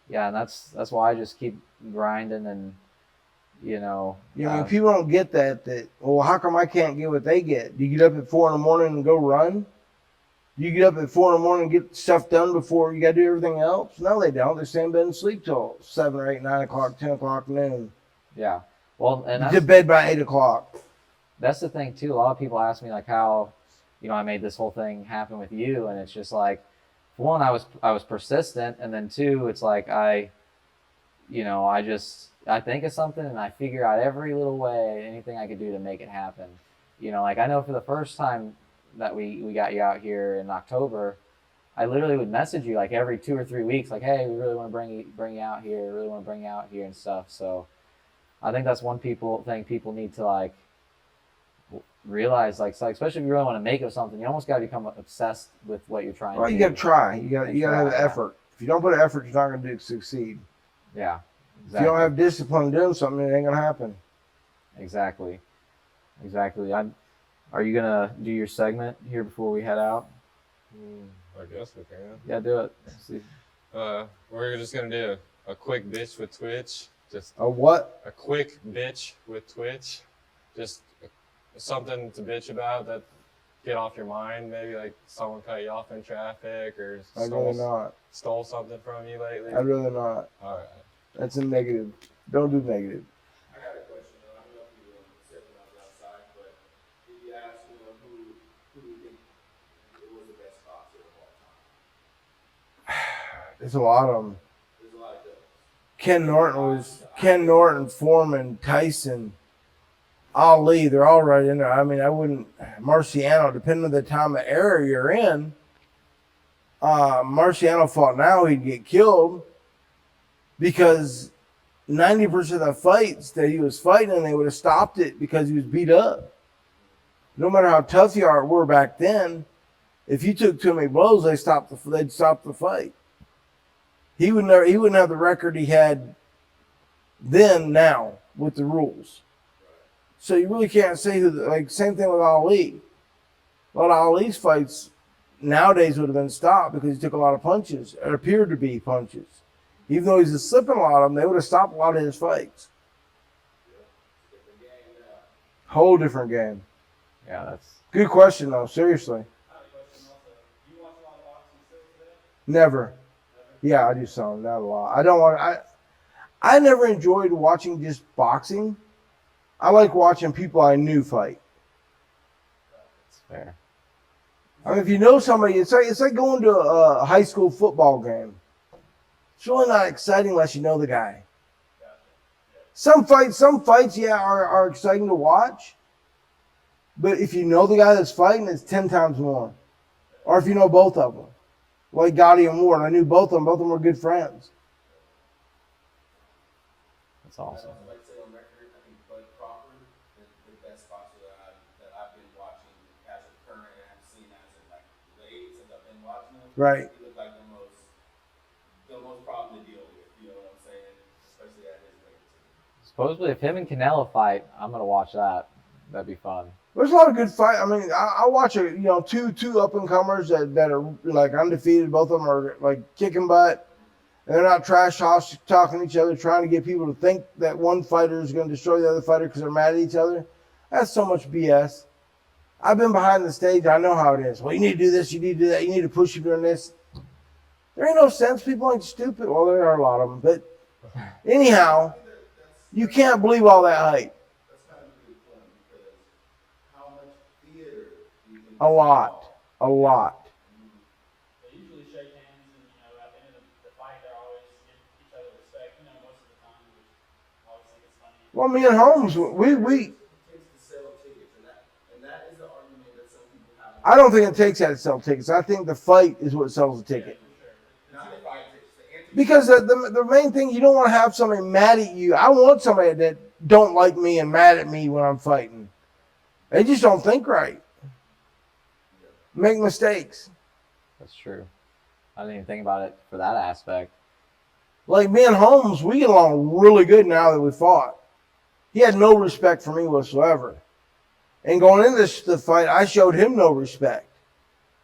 and that's why I just keep grinding and people don't get that. Well, how come I can't get what they get? Do you get up at 4 a.m. and go run? Do you get up at 4 a.m. and get stuff done before you got to do everything else? No, they don't. They stay in bed and sleep till 7 or 8, 9 o'clock, 10 o'clock, noon. Yeah. Well, and to bed by 8 o'clock. That's the thing too. A lot of people ask me like how, I made this whole thing happen with you, and it's just like, for one, I was persistent, and then two, it's like I think of something and I figure out every little way, anything I could do to make it happen. Like I know for the first time that we got you out here in October, I literally would message you like every 2 or 3 weeks, like, hey, we really want to bring you out here, really want to bring you out here and stuff. So I think that's one thing people need to like realize, like, so especially if you really want to make it something, you almost got to become obsessed with what you're trying to do. You got to try. You got to have an effort. If you don't put effort, you're not going to succeed. Yeah. Exactly. If you don't have discipline doing something, it ain't going to happen. Exactly. Are you going to do your segment here before we head out? I guess we can. Yeah, do it. Let's see. We're just going to do a quick bitch with Twitch. Just a what? A quick bitch with Twitch. Just something to bitch about that get off your mind. Maybe like someone cut you off in traffic or stole something from you lately. I'd rather not. All right. That's a negative. Don't do negative. I got a question. I don't know if you said when I was outside, but if you asked who do you think was the best boxer of all time? There's a lot of them. There's a lot of those. Ken Norton, Foreman, Tyson, Ali. They're all right in there. I mean, I wouldn't. Marciano, depending on the time of era you're in. Marciano fought now, he'd get killed. Because 90% of the fights that he was fighting, they would have stopped it because he was beat up. No matter how tough you were back then, if you took too many blows, they'd stop the fight. He wouldn't have the record he had then now with the rules. So you really can't say same thing with Ali. A lot of Ali's fights nowadays would have been stopped because he took a lot of punches. It appeared to be punches. Even though he's slipping a lot of them, they would have stopped a lot of his fights. Whole different game. Yeah, that's good question though. Seriously. Never. Yeah, I do some, not a lot. I never enjoyed watching just boxing. I like watching people I knew fight. That's fair. I mean, if you know somebody, it's like going to a high school football game. It's really not exciting unless you know the guy. Some fights, are exciting to watch. But if you know the guy that's fighting, it's 10 times more. Or if you know both of them. Like Gotti and Ward. I knew both of them. Both of them were good friends. That's awesome. I'd like to say on record, I think Bud Crawford is the best boxer that I've been watching as a current and I've seen as in like late since I've been watching him. Right. He looked like the most problem to deal with, you know what I'm saying? Especially at his weight. Supposedly, if him and Canelo fight, I'm gonna watch that. That'd be fun. There's a lot of good fight. I mean, I watch two up and comers that are like undefeated. Both of them are like kicking butt, and they're not trash talking to each other, trying to get people to think that one fighter is going to destroy the other fighter because they're mad at each other. That's so much BS. I've been behind the stage. I know how it is. Well, you need to do this. You need to do that. You need to push you doing this. There ain't no sense. People ain't stupid. Well, there are a lot of them, but anyhow, you can't believe all that hype. That's kind of a good point because how much theater do you think? A lot. They usually shake hands, and at the end of the fight, they're always give each other respect. Most of the time, which I always think it's funny. Well, me and Holmes, we It takes to sell tickets, and that is the argument that some people have. I don't think it takes that to sell tickets. I think the fight is what sells the ticket. Not the fight tickets, the entry. Because the main thing, you don't want to have somebody mad at you. I want somebody that don't like me and mad at me when I'm fighting. They just don't think right. Make mistakes. That's true. I didn't even think about it for that aspect. Like me and Holmes, we get along really good now that we fought. He had no respect for me whatsoever. And going into the fight, I showed him no respect.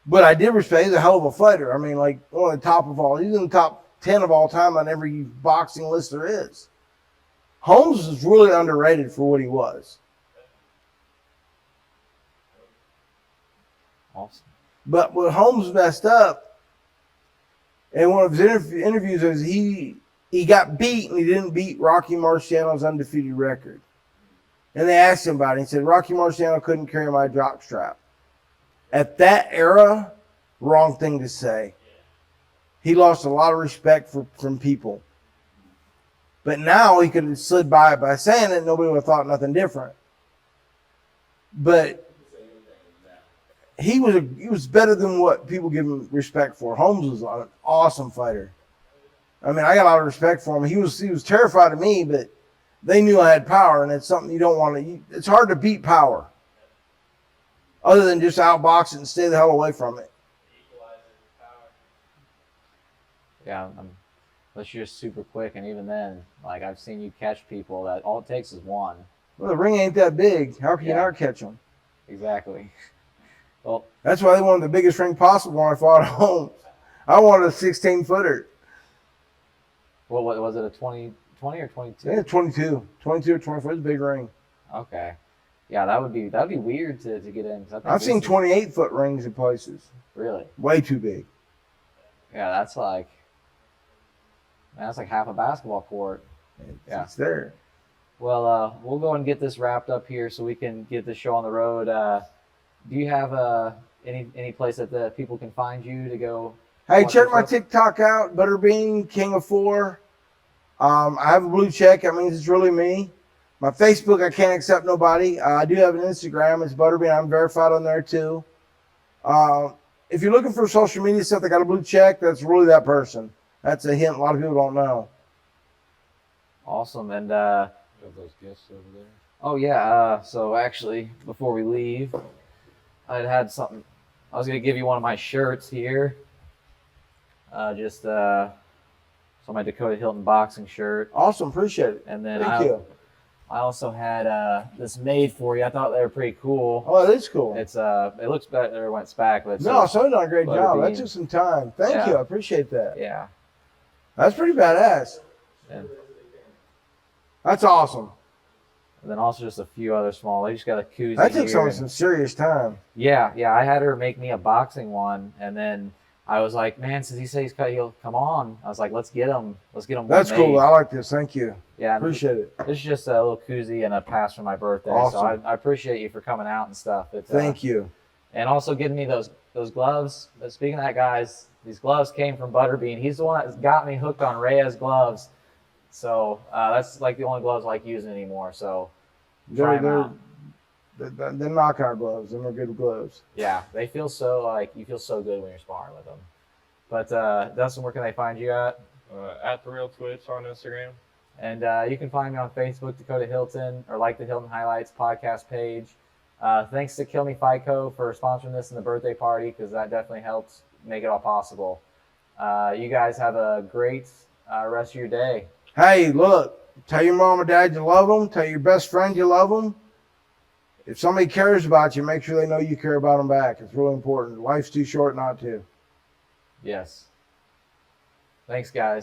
But I did respect. He's a hell of a fighter. I mean, like one of the top of all. He's in the top 10 of all time on every boxing list there is. Holmes is really underrated for what he was. Awesome. But what Holmes messed up, and one of his interviews was he got beat and he didn't beat Rocky Marciano's undefeated record. And they asked him about it. He said, Rocky Marciano couldn't carry my drop strap. At that era, wrong thing to say. He lost a lot of respect from people. But now he could have slid by it by saying it. Nobody would have thought nothing different. But he was better than what people give him respect for. Holmes was an awesome fighter. I mean, I got a lot of respect for him. He was terrified of me, but they knew I had power, and it's something you don't want to. It's hard to beat power, other than just outbox it and stay the hell away from it. Yeah, unless you're just super quick, and even then, like I've seen you catch people that all it takes is one. Well, the ring ain't that big. How can you not catch them? Exactly. Well, that's why they wanted the biggest ring possible when I fought at home. I wanted a 16-footer. What was it, a 20 or 22? Yeah, 22 or 24. It's a big ring. Okay. Yeah, that'd be weird to get in. I've seen 28-foot rings in places. Really? Way too big. Yeah, that's like half a basketball court. It's there. Well, we'll go and get this wrapped up here so we can get the show on the road. Do you have any place that the people can find you to go? Hey, check my TikTok out, Butterbean, King of Four. I have a blue check. That means it's really me. My Facebook, I can't accept nobody. I do have an Instagram. It's Butterbean. I'm verified on there too. If you're looking for social media stuff that got a blue check, that's really that person. That's a hint a lot of people don't know. Awesome. And You have those gifts over there. oh yeah. So actually, before we leave, I had something. I was gonna give you one of my shirts here. So my Dakota Hylton boxing shirt. Awesome. Appreciate it. And then Thank you. I also had this made for you. I thought they were pretty cool. Oh, that is cool. It's it looks better when it's back, but No, someone done a great job. That Butterbean. took some time. Thank you. I appreciate that. Yeah. That's pretty badass. And That's awesome. then also just a few other small. I just got a koozie. That took here someone and- some serious time. Yeah. I had her make me a boxing one, and then I was like, man, since he says he'll come on, I was like, let's get him. That's cool. I like this. Thank you. Yeah. and Appreciate it. This is just a little koozie and a pass for my birthday. Awesome. So I appreciate you for coming out and stuff. It's, Thank you. And also getting me those gloves. But speaking of that, guys, these gloves came from Butterbean. He's the one that got me hooked on Reyes gloves. So that's like the only gloves I like using anymore. So try 'em out. They're knockout gloves. They're good gloves. Yeah, they feel so like you feel so good when you're sparring with them. But Dustin, where can they find you at? At the Real Twitch on Instagram. And you can find me on Facebook, Dakota Hylton, or like the Hylton Highlights podcast page. Thanks to Kill Me FICO for sponsoring this in the birthday party, because that definitely helps make it all possible. You guys have a great rest of your day. Hey, look. Tell your mom and dad you love them. Tell your best friend you love them. if somebody cares about you, make sure they know you care about them back. It's really important. Life's too short not to. Yes. Thanks, guys.